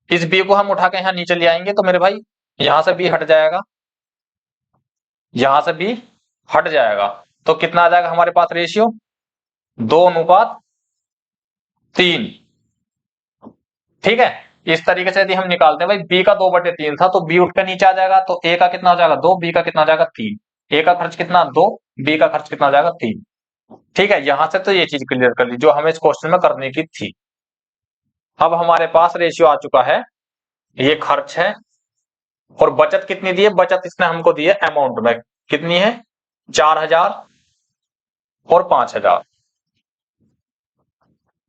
S1: इस बी को हम उठा के यहां नीचे ले आएंगे तो मेरे भाई यहां से बी हट जाएगा, यहां से बी हट जाएगा, तो कितना आ जाएगा हमारे पास रेशियो? 2:3। ठीक है, इस तरीके से यदि हम निकालते हैं भाई, बी का 2/3 था तो बी उठ कर नीचे आ जाएगा, तो ए का कितना हो जाएगा? 2, बी का कितना हो जाएगा? 3। ए का खर्च कितना? 2, बी का खर्च कितना हो जाएगा? 3। ठीक है, यहां से तो ये चीज क्लियर कर ली जो हमें इस क्वेश्चन में करने की थी। अब हमारे पास रेशियो आ चुका है, ये खर्च है, और बचत कितनी दी है? बचत इसने हमको दी है अमाउंट में, कितनी है? 4,000 और 5,000।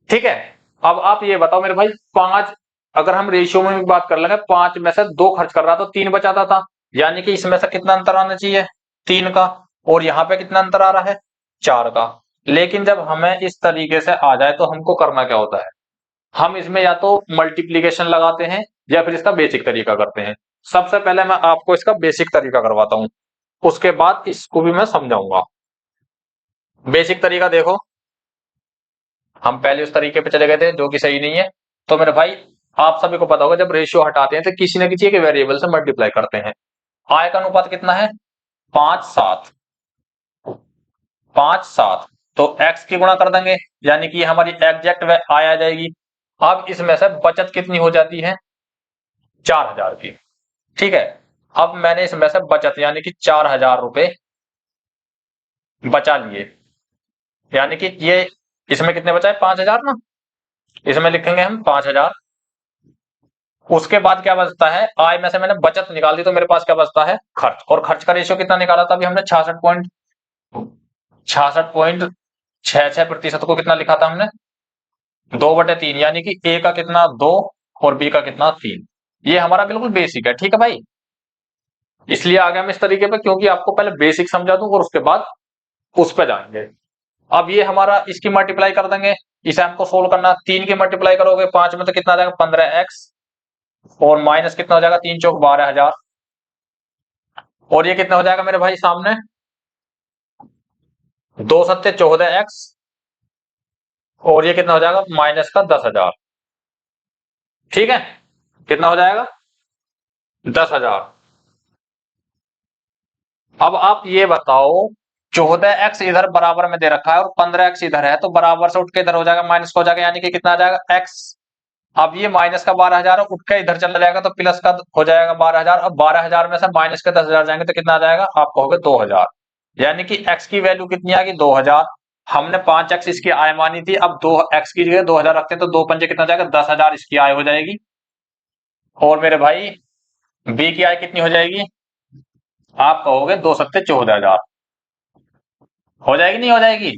S1: ठीक है, अब आप ये बताओ मेरे भाई, 5, अगर हम रेशियो में भी बात कर लेंगे, 5 में से 2 खर्च कर रहा तो 3 बचाता था, यानी कि इसमें से कितना अंतर आना चाहिए? 3 का। और यहां पे कितना अंतर आ रहा है? 4 का। लेकिन जब हमें इस तरीके से आ जाए तो हमको करना क्या होता है? हम इसमें या तो मल्टीप्लीकेशन लगाते हैं या फिर इसका बेसिक तरीका करते हैं। सबसे पहले मैं आपको इसका बेसिक तरीका करवाता हूं, उसके बाद इसको भी मैं समझाऊंगा। बेसिक तरीका देखो, हम पहले उस तरीके पे चले गए थे जो कि सही नहीं है। तो मेरे भाई आप सभी को पता होगा, जब रेशियो हटाते हैं तो किसी न किसी एक वेरिएबल से मल्टीप्लाई करते हैं। आय का अनुपात कितना है? 5:7। 5:7, तो x की गुणा कर देंगे, यानी कि हमारी एग्जैक्ट आय आ जाएगी। अब इसमें से बचत कितनी हो जाती है? 4,000 की। ठीक है, अब मैंने इसमें से बचत यानी कि 4,000 रुपए बचा लिए, यानी कि ये इसमें कितने बचा है? 5,000 ना, इसमें लिखेंगे हम 5,000। उसके बाद क्या बचता है? आय में से मैंने बचत निकाल दी तो मेरे पास क्या बचता है? खर्च। और खर्च का रेशियो कितना निकाला था अभी हमने? 66.66% को कितना लिखा था हमने? 2/3, यानी कि ए का कितना? 2 और बी का कितना? 3। ये हमारा बिल्कुल बेसिक है। ठीक है भाई, इसलिए आगे हम इस तरीके पे, क्योंकि आपको पहले बेसिक समझा दूं और उसके बाद उस पर जाएंगे। अब ये हमारा, इसकी मल्टीप्लाई कर देंगे, इसे हमको सोल्व करना। 3 की मल्टीप्लाई करोगे 5 में तो कितना आ जाएगा? 15x, और माइनस कितना हो जाएगा? 3 चौक 12,000। और ये कितना हो जाएगा मेरे भाई सामने? 2 सत्ते 14x, और ये कितना हो जाएगा? माइनस का 10,000। ठीक है, कितना हो जाएगा? 10,000। अब आप ये बताओ, 14x इधर बराबर में दे रखा है और 15x इधर है, तो बराबर से उठ के इधर हो जाएगा, माइनस का हो जाएगा, यानी कि कितना आ जाएगा? x। अब ये माइनस का 12,000 उठ के इधर चला जाएगा तो प्लस का हो जाएगा 12,000। अब 12,000 में से माइनस के 10,000 जाएंगे तो कितना आ जाएगा? आप कहोगे 2,000, यानी कि x की वैल्यू कितनी आ गई? 2,000। हमने 5x इसकी आय मानी थी, अब 2x की जगह 2000 रखते हैं तो 2 पंजे कितना जाएगा, 10,000 इसकी आय हो जाएगी। और मेरे भाई b की आय कितनी हो जाएगी, आप कहोगे 2 सत्ते 14,000 हो जाएगी, नहीं हो जाएगी।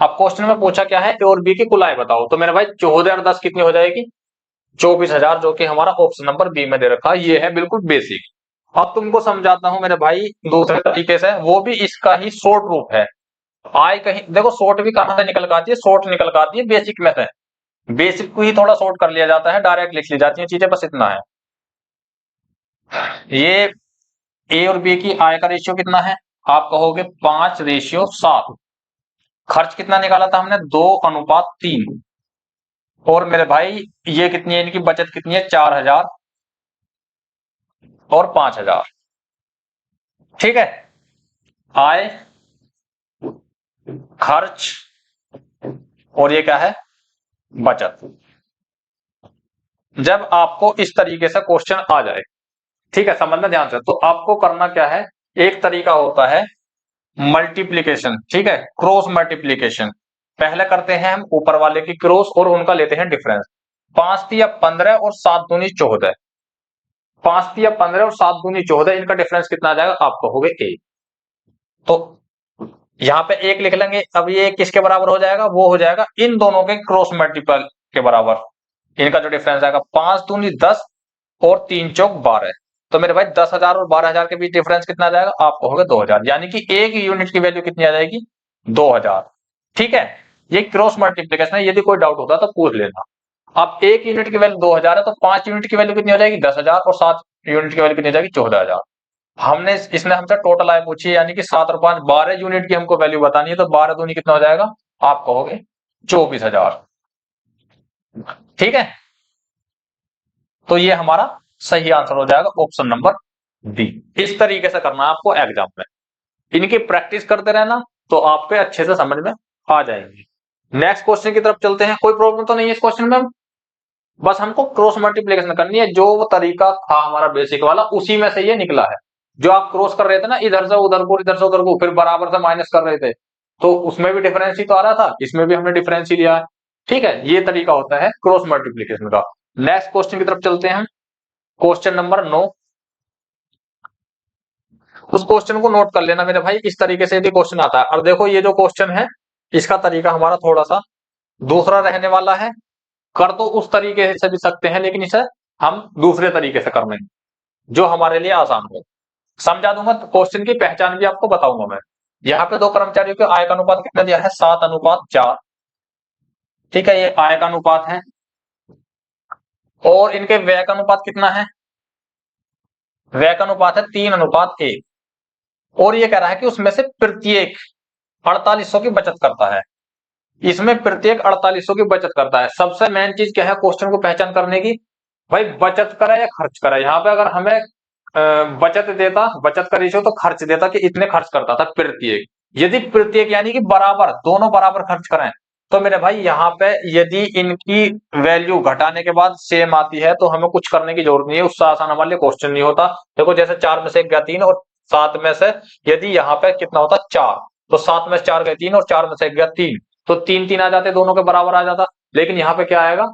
S1: अब क्वेश्चन में पूछा क्या है, ए और बी की कुल आय बताओ, तो मेरे भाई 14 और 10 कितनी हो जाएगी, 24,000, जो कि हमारा ऑप्शन नंबर बी में दे रखा है। ये है बिल्कुल बेसिक। अब तुमको समझाता हूं मेरे भाई दूसरे तरीके से, वो भी इसका ही शॉर्ट रूप है। आय कहीं देखो, शॉर्ट भी कहां से निकल कर आती है, शॉर्ट निकल कर आती है बेसिक में से। बेसिक को ही थोड़ा शॉर्ट कर लिया जाता है, डायरेक्ट लिख ली जाती है चीजें, बस इतना है। ये ए और बी की आय का रेशियो कितना है, आप कहोगे 5:7। खर्च कितना निकाला था हमने, 2:3। और मेरे भाई ये कितनी है, इनकी बचत कितनी है, 4,000 और 5,000। ठीक है, आय, खर्च, और ये क्या है, बचत। जब आपको इस तरीके से क्वेश्चन आ जाए, ठीक है, समझना ध्यान से, तो आपको करना क्या है, एक तरीका होता है मल्टीप्लीकेशन, ठीक है, क्रॉस मल्टीप्लीकेशन। पहले करते हैं हम ऊपर वाले की क्रॉस और उनका लेते हैं डिफरेंस। 5×3 = 15 और 7×2 = 14। 5×3 = 15 और 7×2 = 14, इनका डिफरेंस कितना आ जाएगा, आप कहोगे 1। तो यहां पे 1 लिख लेंगे। अब ये किसके बराबर हो जाएगा, वो हो जाएगा इन दोनों के क्रॉस मल्टीपल के बराबर। इनका जो डिफरेंस आएगा 5×2 = 10 और 3×4 = 12। तो मेरे भाई 10,000 और 12,000 के बीच डिफरेंस कितना आ जाएगा, आप कहोगे 2,000, यानी कि एक यूनिट की वैल्यू कितनी आ जाएगी, 2,000। ठीक है, ये क्रॉस मल्टीप्लीकेशन है, यदि कोई डाउट होता तो पूछ लेना। अब एक यूनिट की वैल्यू 2,000 है, तो 5 यूनिट की वैल्यू कितनी हो जाएगी, 10,000, और 7 यूनिट की वैल्यू कितनी हो जाएगी, 14,000। हमने इसने हमसे टोटल आय पूछी है, यानी कि 7 और 5 12 यूनिट की हमको वैल्यू बतानी है, तो 12 दूनी कितना हो जाएगा, आप कहोगे 24,000। ठीक है, तो ये हमारा सही आंसर हो जाएगा ऑप्शन नंबर डी। इस तरीके से करना है आपको एग्जाम में, इनकी प्रैक्टिस करते रहना तो आपके अच्छे से समझ में आ जाएंगे। नेक्स्ट क्वेश्चन की तरफ चलते हैं। कोई प्रॉब्लम तो नहीं है इस क्वेश्चन में, बस हमको क्रॉस मल्टीप्लिकेशन करनी है। जो वो तरीका था हमारा बेसिक वाला, उसी में से ये निकला है। जो आप क्रॉस कर रहे थे ना, इधर से उधर को, इधर से उधर को, फिर बराबर से माइनस कर रहे थे, तो उसमें भी डिफरेंस ही तो आ रहा था, इसमें भी हमने डिफरेंस ही लिया है। ठीक है, ये तरीका होता है क्रॉस मल्टीप्लिकेशन का। नेक्स्ट क्वेश्चन की तरफ चलते हैं, क्वेश्चन नंबर 9। उस क्वेश्चन को नोट कर लेना मेरे भाई, इस तरीके से यदि क्वेश्चन आता है। और देखो ये जो क्वेश्चन है, इसका तरीका हमारा थोड़ा सा दूसरा रहने वाला है। कर तो उस तरीके से भी सकते हैं, लेकिन इसे हम दूसरे तरीके से कर लेंगे जो हमारे लिए आसान हो। समझा दूंगा, तो क्वेश्चन की पहचान भी आपको बताऊंगा मैं। यहाँ पे दो कर्मचारियों के आय का अनुपात कितना दिया है, 7:4। ठीक है, ये आय का अनुपात है। और इनके व्यय का अनुपात कितना है, व्यय का अनुपात है 3:1। और ये कह रहा है कि उसमें से प्रत्येक 4800 की बचत करता है। इसमें प्रत्येक 4800 की बचत करता है। सबसे मेन चीज क्या है क्वेश्चन को पहचान करने की, भाई बचत करे या खर्च करे। यहाँ पे अगर हमें बचत देता, बचत का रेशियो, तो खर्च देता कि इतने खर्च करता था प्रत्येक। यदि प्रत्येक यानी कि बराबर, दोनों बराबर खर्च करें, तो मेरे भाई यहाँ पे यदि इनकी वैल्यू घटाने के बाद सेम आती है, तो हमें कुछ करने की जरूरत नहीं है, उससे आसान हमारे लिए क्वेश्चन नहीं होता। देखो जैसे 4 में से 1 गया 3, और 7 में से यदि यहाँ पे कितना होता 4, तो 7 में से 4 गए 3, और 4 में से 1 गया 3, तो 3 आ जाते, दोनों के बराबर आ जाता। लेकिन यहाँ पे क्या आएगा,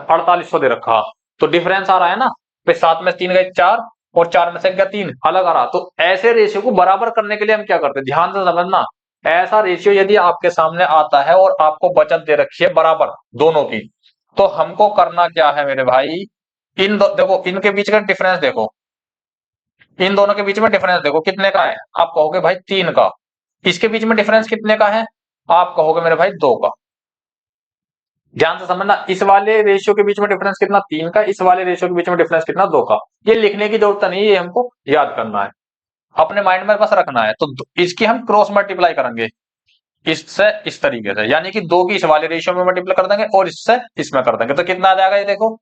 S1: 4800 दे रखा, तो डिफरेंस आ रहा है ना, 7 में से 3 गए 4, और 4 में से 1 गया 3, अलग आ रहा। तो ऐसे रेशियो को बराबर करने के लिए हम क्या करते हैं, ध्यान से समझना। ऐसा रेशियो यदि आपके सामने आता है और आपको बचत दे रखी है बराबर दोनों की, तो हमको करना क्या है मेरे भाई, देखो इनके बीच का डिफरेंस देखो, इन दोनों के बीच में डिफरेंस देखो कितने का है, आप कहोगे भाई 3 का। इसके बीच में डिफरेंस कितने का है, आप कहोगे मेरे भाई 2 का। ध्यान से समझना, इस वाले रेशियो के बीच में डिफरेंस कितना, 3 का, इस वाले रेशियो के बीच में डिफरेंस कितना, 2 का। ये लिखने की जरूरत नहीं है, ये हमको याद करना है, अपने माइंड में बस रखना है। तो इसकी हम क्रॉस मल्टीप्लाई करेंगे इससे, इस तरीके से, यानी कि 2 की इस वाले रेशियो में मल्टीप्लाई कर देंगे और इससे इसमें कर देंगे, तो कितना आ जाएगा, ये देखो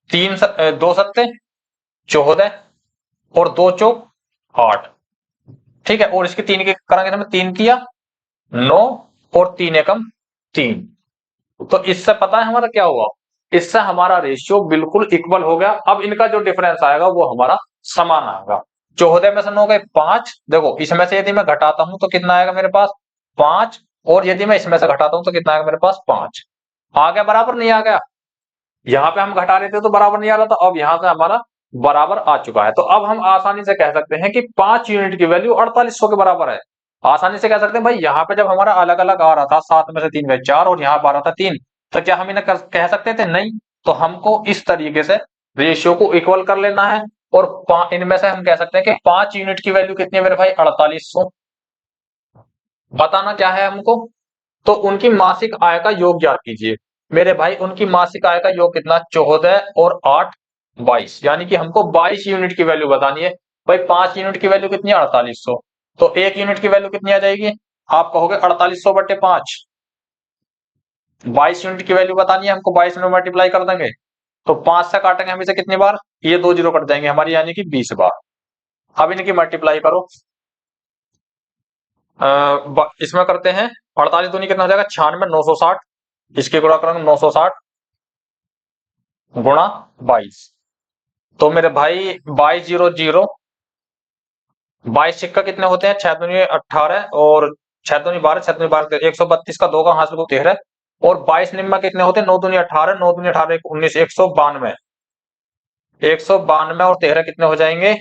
S1: 2 सत्ते 14 और 2 चौक 8। ठीक है, और इसके 3 के करेंगे तो 3 तिया 9 और 3 एकम 3। तो इससे पता है हमारा क्या हुआ, इससे हमारा रेशियो बिल्कुल इक्वल हो गया। अब इनका जो डिफरेंस आएगा वो हमारा समान आएगा। 14 में से 9 गए 5, देखो इसमें से यदि मैं घटाता हूं तो कितना आएगा मेरे पास, 5 और यदि मैं इसमें से घटाता हूं तो कितना आएगा मेरे पास 5। आ गया बराबर, नहीं आ गया? यहाँ पे हम घटा रहे थे तो बराबर नहीं आ रहा था, अब यहाँ से हमारा बराबर आ चुका है। तो अब हम आसानी से कह सकते हैं कि 5 यूनिट की वैल्यू 4800 के बराबर है। आसानी से कह सकते हैं भाई, यहाँ पे जब हमारा अलग अलग आ रहा था 7 में से 3 में 4 और यहाँ पर आ रहा था 3, तो क्या हम इन्हें कह सकते थे? नहीं। तो हमको इस तरीके से रेशियो को इक्वल कर लेना है, और इनमें से हम कह सकते हैं कि 5 यूनिट की वैल्यू कितनी है मेरे भाई? 4800। बताना क्या है हमको? तो उनकी मासिक आय का योग ज्ञात कीजिए। मेरे भाई उनकी मासिक आय का योग कितना? 14 और 8 22, यानी कि हमको 22 यूनिट की वैल्यू बतानी है। भाई 5 यूनिट की वैल्यू कितनी है? 4800। तो 1 यूनिट की वैल्यू कितनी आ जाएगी? आप कहोगे 4800 बटे 5। 22 यूनिट की वैल्यू बतानी है हमको, 22 में मल्टीप्लाई कर देंगे तो 5 से काटेंगे हम इसे कितनी बार? ये 2 जीरो कट जाएंगे हमारी, यानी कि 20 बार। अब इनकी मल्टीप्लाई करो। इसमें करते हैं 48 दूनी कितना हो जाएगा? 96, 960। इसके गुणा करेंगे 960 गुणा 22। तो मेरे भाई 2200, 22 सिक्का कितने होते हैं? 6 दूनी 18 और 6 दूनी 12, 6 दूनी 12, 132 का 2 का हासिल को 13, और 22 निम्मा कितने होते हैं? 9 दूनी 18, 9 दूनी 18, 19, 192। 192 और 13 कितने हो जाएंगे?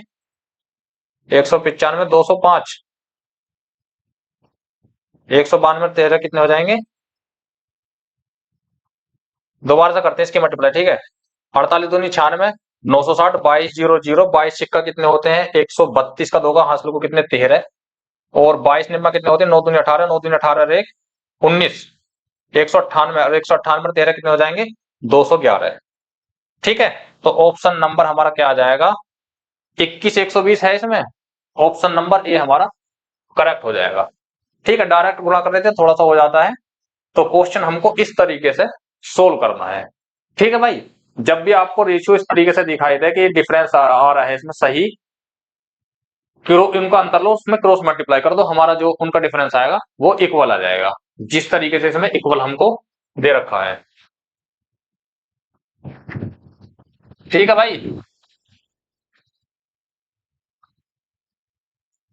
S1: 195, 205। 192 13 कितने हो जाएंगे? दोबारा से करते हैं इसकी मल्टीप्लाई, ठीक है? 48 दूनी 96, 960, 2200, 22 सिक्का कितने होते हैं? 132 का 2 का हासिल को कितने? 13, और 22 निम्मा कितने होते हैं? 9 दूनी 18, 9 दूनी 18 एक 19, 198, और 198 13 कितने हो जाएंगे? 211। ठीक है, तो ऑप्शन नंबर हमारा क्या आ जाएगा? 21 120 है इसमें। ऑप्शन नंबर ए हमारा करेक्ट हो जाएगा। ठीक है, डायरेक्ट गुणा कर लेते हैं, थोड़ा सा हो जाता है। तो क्वेश्चन हमको इस तरीके से सोल्व करना है। ठीक है भाई, जब भी आपको रेशियो इस तरीके से दिखाई दे कि डिफरेंस आ रहा है इसमें सही, इनका अंतर लो, उसमें क्रॉस मल्टीप्लाई कर दो, हमारा जो उनका डिफरेंस आएगा वो इक्वल आ जाएगा, जिस तरीके से इसमें इक्वल हमको दे रखा है। ठीक है भाई,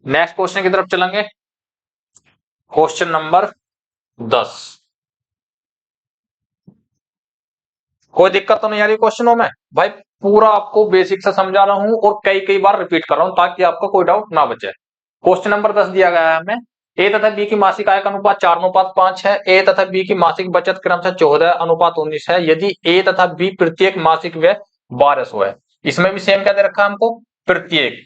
S1: नेक्स्ट क्वेश्चन की तरफ चलेंगे। Question number 10। कोई दिक्कत तो नहीं आ रही क्वेश्चनों में? भाई पूरा आपको बेसिक से समझा रहा हूं और कई कई बार रिपीट कर रहा हूं ताकि आपको कोई डाउट ना बचे। क्वेश्चन नंबर 10 दिया गया है हमें, ए तथा बी की मासिक आय का अनुपात 4:5 है। ए तथा बी की मासिक बचत क्रमशः 14:19 है। यदि ए तथा बी प्रत्येक मासिक व्यय 1200 है। इसमें भी सेम क्या दे रखा है हमको? प्रत्येक,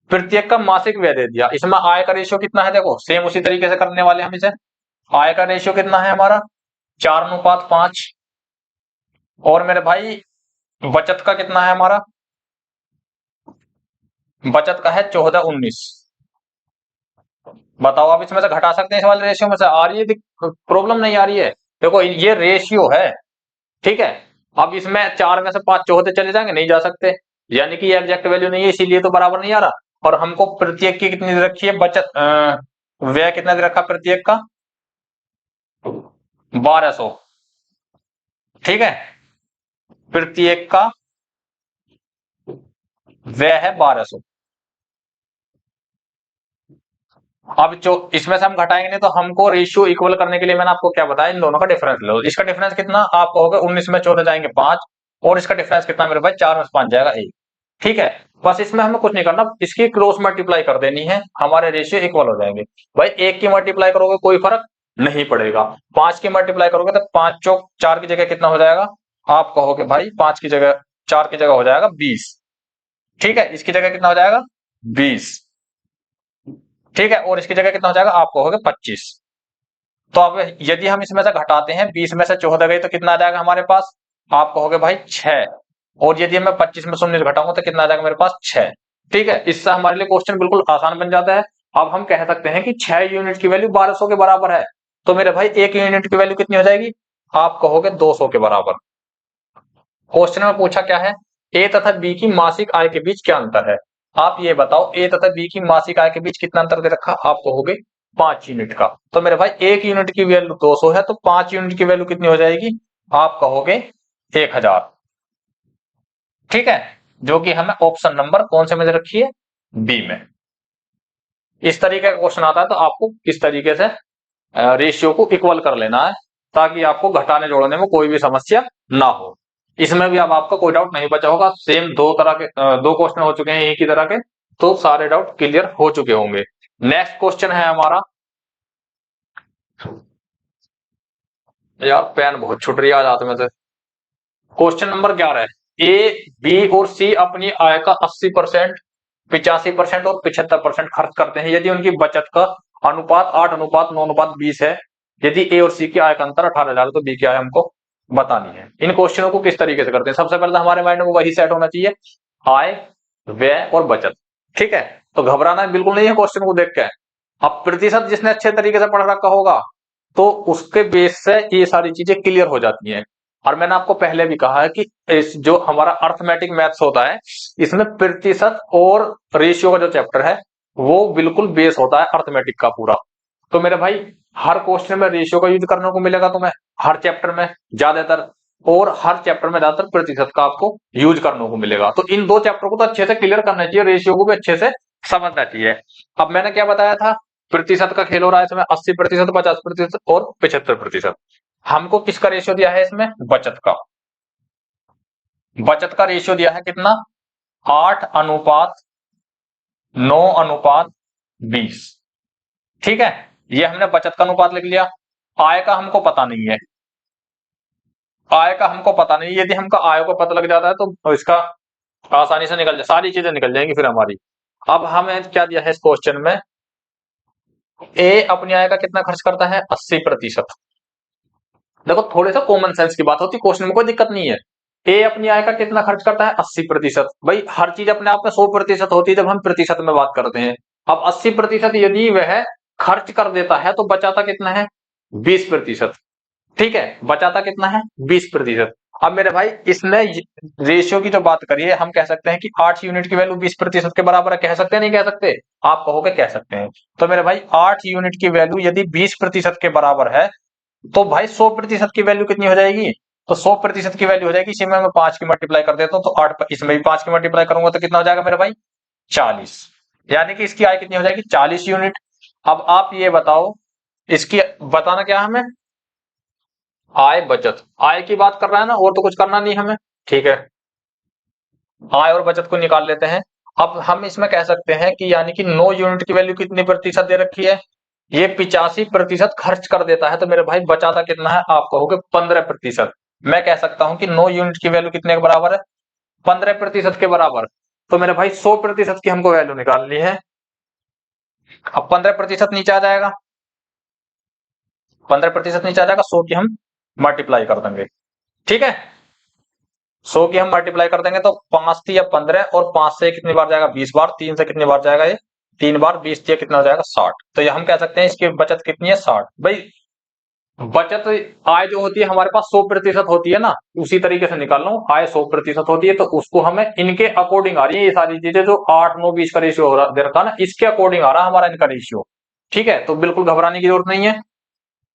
S1: प्रत्येक का मासिक व्यय दे दिया। इसमें आय का रेशियो कितना है? देखो सेम उसी तरीके से करने वाले हम इसे। आय का रेशियो कितना है हमारा? 4:5। और मेरे भाई बचत का कितना है हमारा? बचत का है 14:19। बताओ, आप इसमें से घटा सकते हैं? इस वाले रेशियो में से आ रही है? प्रॉब्लम नहीं आ रही है? देखो ये रेशियो है, ठीक है। अब इसमें 4 में से 5 चौथे चले जाएंगे, नहीं जा सकते, यानी कि ये एग्जैक्ट वैल्यू नहीं है, इसीलिए तो बराबर नहीं आ रहा। और हमको प्रत्येक की कितनी दे रखी है? बचत व्यय कितना दे रखा प्रत्येक का? 1200। ठीक है, प्रत्येक का व्यय है 1200। अब जो इसमें से हम घटाएंगे नहीं, तो हमको रेशियो इक्वल करने के लिए मैंने आपको क्या बताया? इन दोनों का डिफरेंस लो। इसका डिफरेंस कितना? आप कहोगे 19 में 14 जाएंगे 5, और इसका डिफरेंस कितना मेरे भाई? 4 में 5 जाएगा 1। ठीक है, बस इसमें हमें कुछ नहीं करना, इसकी क्रॉस मल्टीप्लाई कर देनी है, हमारे रेशियो इक्वल हो जाएंगे। भाई 1 की मल्टीप्लाई करोगे कोई फर्क नहीं पड़ेगा, 5 की मल्टीप्लाई करोगे तो 5 चौक 4 की जगह कितना हो जाएगा? आप कहोगे भाई 5 की जगह 4 की जगह हो जाएगा 20। ठीक है, इसकी जगह कितना हो जाएगा? 20। ठीक है, और इसकी जगह कितना हो जाएगा? आप कहोगे 25। तो अब यदि हम इसमें से घटाते हैं, 20 में से 14 गई तो कितना आ जाएगा हमारे पास? आप कहोगे भाई 6। और यदि मैं 25 में 19 घटाऊंगा तो कितना आ जाएगा मेरे पास? 6। ठीक है, इससे हमारे लिए क्वेश्चन बिल्कुल आसान बन जाता है। अब हम कह सकते हैं कि 6 यूनिट की वैल्यू 1200 के बराबर है। तो मेरे भाई 1 यूनिट की वैल्यू कितनी हो जाएगी? आप कहोगे 200 के बराबर। क्वेश्चन में पूछा क्या है? ए तथा बी की मासिक आय के बीच क्या अंतर है? आप ये बताओ, ए तथा बी की मासिक आय के बीच कितना अंतर दे रखा? आप कहोगे 5 यूनिट का। तो मेरे भाई 1 यूनिट की वैल्यू 200 है, तो 5 यूनिट की वैल्यू कितनी हो जाएगी? आप कहोगे 1000। ठीक है, जो कि हमें ऑप्शन नंबर कौन से में दे रखी है? बी में। इस तरीके का क्वेश्चन आता है तो आपको इस तरीके से रेशियो को इक्वल कर लेना है, ताकि आपको घटाने जोड़ने में कोई भी समस्या ना हो। इसमें भी अब आपका कोई डाउट नहीं बचा होगा। सेम दो तरह के दो क्वेश्चन हो चुके हैं एक ही तरह के, तो सारे डाउट क्लियर हो चुके होंगे। नेक्स्ट क्वेश्चन है हमारा, यार पेन बहुत छुट रही है आज हाथ में से। क्वेश्चन नंबर 11 है, ए बी और सी अपनी आय का 80%, 85% और 75% खर्च करते हैं यदि उनकी बचत का अनुपात 8:9:20 है। यदि ए और सी की आय का अंतर 18,000 तो बी की आय हमको बतानी है। इन क्वेश्चनों को किस तरीके से करते हैं? सबसे पहले तो हमारे माइंड में वही सेट होना चाहिए, आय, व्यय और बचत। ठीक है, तो घबराना बिल्कुल नहीं है क्वेश्चन को देख के। अब प्रतिशत जिसने अच्छे तरीके से पढ़ रखा होगा तो उसके बेस से ये सारी चीजें क्लियर हो जाती हैं। और मैंने आपको पहले भी कहा है कि इस जो हमारा अर्थमेटिक मैथ्स होता है, इसमें प्रतिशत और रेशियो का जो चैप्टर है वो बिल्कुल बेस होता है अर्थमेटिक का पूरा। तो मेरे भाई हर क्वेश्चन में रेशियो का यूज करने को मिलेगा तुम्हें, हर चैप्टर में ज्यादातर, और हर चैप्टर में ज्यादातर प्रतिशत का आपको यूज करने को मिलेगा। तो इन दो चैप्टर को तो अच्छे से क्लियर करना चाहिए, रेशियो को भी अच्छे से समझना चाहिए। अब मैंने क्या बताया था, प्रतिशत का खेल हो रहा है इसमें, 80%, 50% और 75%। हमको किसका रेशियो दिया है इसमें? बचत का। बचत का रेशियो दिया है कितना? 8:9:20। ठीक है, ये हमने बचत का अनुपात लिख लिया। आय का हमको पता नहीं है, आय का हमको पता नहीं। यदि हमको आय को पता लग जाता है तो इसका आसानी से निकल जाए, सारी चीजें निकल जाएंगी फिर हमारी। अब हमें क्या दिया है इस क्वेश्चन में, ए अपनी आय का कितना खर्च करता है? 80%। देखो थोड़े सा कॉमन सेंस की बात होती है, क्वेश्चन में कोई दिक्कत नहीं है। ए अपनी आय का कितना खर्च करता है? 80%। भाई हर चीज अपने आप में 100% होती है जब हम प्रतिशत में बात करते हैं। अब 80% यदि वह खर्च कर देता है तो बचाता कितना है? 20%। ठीक है, बचाता कितना है? 20%। अब मेरे भाई इसने रेशियो की जो बात करी है, हम कह सकते हैं कि 8 यूनिट की वैल्यू 20% के बराबर है। कह सकते हैं नहीं कह सकते? आप कहोगे कह सकते हैं। तो मेरे भाई 8 यूनिट की वैल्यू यदि 20% के बराबर है तो भाई 100% की वैल्यू कितनी हो जाएगी? तो 100% की वैल्यू हो जाएगी, इसी में मैं 5 की मल्टीप्लाई कर देता हूं तो 8, इसमें भी 5 की मल्टीप्लाई करूंगा तो कितना हो जाएगा मेरे भाई? 40। यानी कि इसकी आय कितनी हो जाएगी? 40 यूनिट। अब आप ये बताओ, इसकी बताना क्या हमें? आय बचत, आय की बात कर रहा है ना, और तो कुछ करना नहीं हमें। ठीक है, आय और बचत को निकाल लेते हैं। अब हम इसमें कह सकते हैं कि यानी कि 9 यूनिट की वैल्यू कितनी प्रतिशत दे रखी है? ये 85% खर्च कर देता है तो मेरे भाई बचाता कितना है? आप कहोगे 15%। मैं कह सकता हूं कि 9 यूनिट की वैल्यू कितने के बराबर है? 15% के बराबर। तो मेरे भाई 100% की हमको वैल्यू निकालनी है। अब 15% नीचे आ जाएगा, 15% नीचे आ जाएगा, 100 की हम मल्टीप्लाई कर देंगे। ठीक है, 100 की हम मल्टीप्लाई कर देंगे तो 5 या 15, और 5 से कितनी बार जाएगा? 20 बार। 3 से कितनी बार जाएगा? ये 3 बार। 20 से कितना हो जाएगा? 60। तो ये हम कह सकते हैं इसकी बचत कितनी है? 60। भाई बचत, आय जो होती है हमारे पास 100% होती है ना, उसी तरीके से निकाल लो। आय 100% होती है तो उसको हमें इनके अकॉर्डिंग आ रही है ये सारी चीजें, जो 8:9:20 का रेशियो हो रहा दे रखा ना, इसके अकॉर्डिंग आ रहा है हमारा इनका रेशियो। ठीक है, तो बिल्कुल घबराने की जरूरत नहीं है।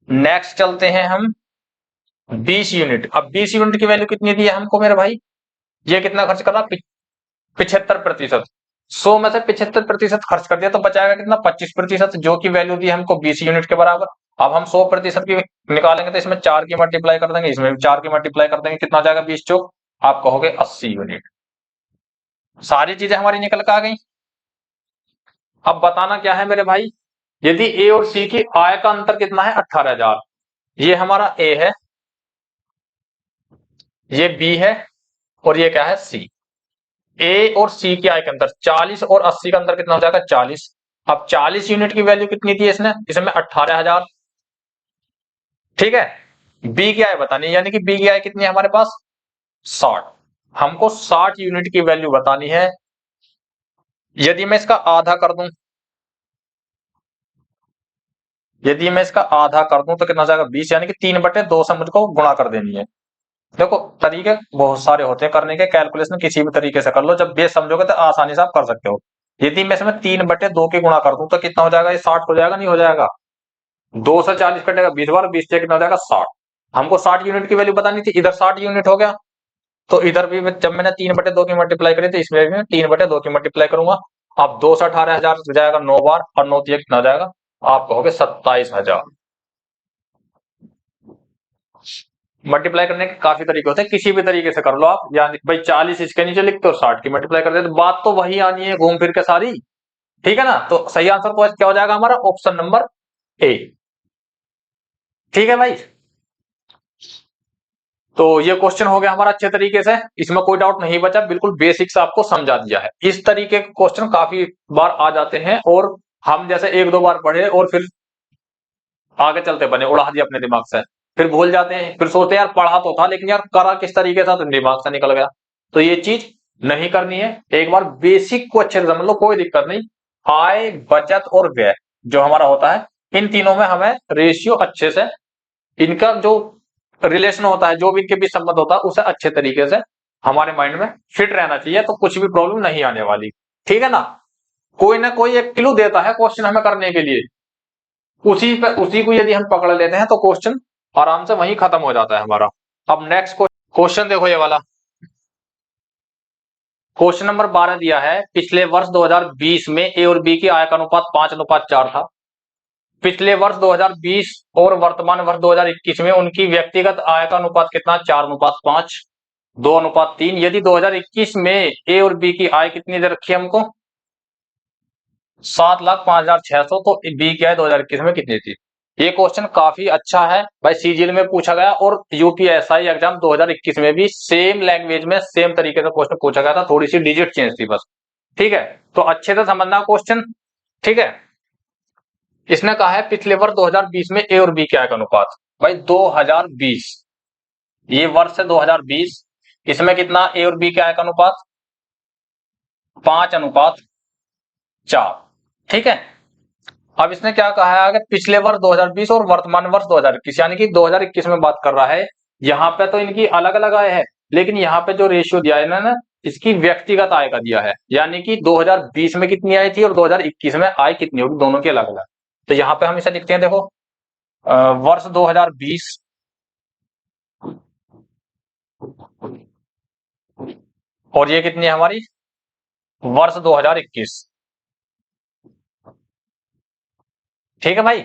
S1: नेक्स्ट चलते हैं हम 20 यूनिट। अब 20 यूनिट की वैल्यू कितनी दी है हमको मेरे भाई? ये कितना खर्च कर रहा? 75%। 100 में से 75% खर्च कर दिया तो बचाएगा कितना? 25%, जो की वैल्यू दी हमको 20 यूनिट के बराबर। अब हम 100% की निकालेंगे तो इसमें 4 की मल्टीप्लाई कर देंगे, इसमें भी 4 की मल्टीप्लाई कर देंगे, कितना जाएगा? 20 चौक, आप कहोगे 80 यूनिट। सारी चीजें हमारी निकल के आ गई। अब बताना क्या है मेरे भाई, यदि ए और सी की आय का अंतर कितना है? 18,000। ये हमारा ए है, ये बी है, और ये क्या है? सी। ए और सी की आय के अंतर 40 और 80 का अंतर कितना हो जाएगा? 40। अब 40 यूनिट की वैल्यू कितनी थी इसने? इसमें 18,000। ठीक है, बी की आय बतानी है, यानी कि बी की आय कितनी है हमारे पास? 60। हमको 60 यूनिट की वैल्यू बतानी है। यदि मैं इसका आधा कर दूं, यदि मैं इसका आधा कर दूं तो कितना हो जाएगा? 20, यानी कि 3/2 से मुझको गुणा कर देनी है। देखो तरीके बहुत सारे होते हैं करने के, कैलकुलेशन किसी भी तरीके से कर लो, जब बेस समझोगे तो आसानी से आप कर सकते हो। यदि मैं इसमें 3/2 के गुणा कर दूं तो कितना हो जाएगा? ये 60 हो जाएगा, नहीं हो जाएगा? 2 से 40 कटेगा 20 बार, 20 से कितना हो जाएगा? 60। हमको 60 यूनिट की वैल्यू बतानी थी, इधर 60 यूनिट हो गया। तो इधर भी जब मैंने 3/2 की मल्टीप्लाई करी तो इसमें भी 3/2 की मल्टीप्लाई करूंगा। अब 2 से 18,000 जाएगा 9 बार, और 9 कितना हो जाएगा? आप कहोगे 27,000। मल्टीप्लाई करने के काफी तरीके होते हैं, किसी भी तरीके से कर लो आप। यानी भाई 40 इसके नीचे लिखते हो, 60 की मल्टीप्लाई कर देते, तो बात तो वही आनी है घूम फिर के सारी। ठीक है ना, तो सही आंसर क्या हो जाएगा हमारा, ऑप्शन नंबर ए। ठीक है भाई, तो ये क्वेश्चन हो गया हमारा अच्छे तरीके से, इसमें कोई डाउट नहीं बचा, बिल्कुल बेसिक्स आपको समझा दिया है। इस तरीके के क्वेश्चन काफी बार आ जाते हैं, और हम जैसे एक दो बार पढ़े और फिर आगे चलते बने, उड़ा दिया अपने दिमाग से, फिर भूल जाते हैं, फिर सोचते हैं यार पढ़ा तो था लेकिन यार करा किस तरीके से, तो दिमाग से निकल गया। तो ये चीज नहीं करनी है, एक बार बेसिक को अच्छे से समझ लो, कोई दिक्कत नहीं। आय, बचत और व्यय जो हमारा होता है, इन तीनों में हमें रेशियो अच्छे से, इनका जो रिलेशन होता है, जो भी इनके बीच संबंध होता है, उसे अच्छे तरीके से हमारे माइंड में फिट रहना चाहिए, तो कुछ भी प्रॉब्लम नहीं आने वाली। ठीक है ना, कोई ना कोई एक क्लू देता है क्वेश्चन हमें करने के लिए, उसी को यदि हम पकड़ लेते हैं तो क्वेश्चन आराम से वहीं खत्म हो जाता है हमारा। अब नेक्स्ट क्वेश्चन देखो, ये वाला क्वेश्चन नंबर 12 दिया है, पिछले वर्ष 2020 में ए और बी की आय का अनुपात 5:4 था। पिछले वर्ष 2020 और वर्तमान वर्ष 2021 में उनकी व्यक्तिगत आय का अनुपात कितना, 4:5, 2:3। यदि 2021 में ए और बी की आय कितनी दे रखी है हमको, 7,05,600, तो बी की आय 2021 में कितनी थी। ये क्वेश्चन काफी अच्छा है भाई, सीजीएल में पूछा गया, और यूपीएसआई एग्जाम 2021 में भी सेम लैंग्वेज में सेम तरीके से क्वेश्चन पूछा गया था, थोड़ी सी डिजिट चेंज थी बस। ठीक है, तो अच्छे से समझना क्वेश्चन। ठीक है, इसने कहा है पिछले वर्ष 2020 में ए और बी के आय का अनुपात, भाई 2020 ये वर्ष है 2020, इसमें कितना ए और बी के आय का अनुपात, 5:4। ठीक है, अब इसने क्या कहा है कि पिछले वर्ष 2020 और वर्तमान वर्ष 2021, यानी कि 2021 में बात कर रहा है। यहाँ पे तो इनकी अलग अलग आय है, लेकिन यहाँ पे जो रेशियो दिया है ना, इसकी व्यक्तिगत आय का दिया है, यानी कि 2020 में कितनी आय थी और 2021 में आय कितनी होगी, दोनों की अलग अलग। तो यहाँ पे हम इसे लिखते हैं, देखो वर्ष 2020 और ये कितनी है हमारी, वर्ष 2021। ठीक है भाई,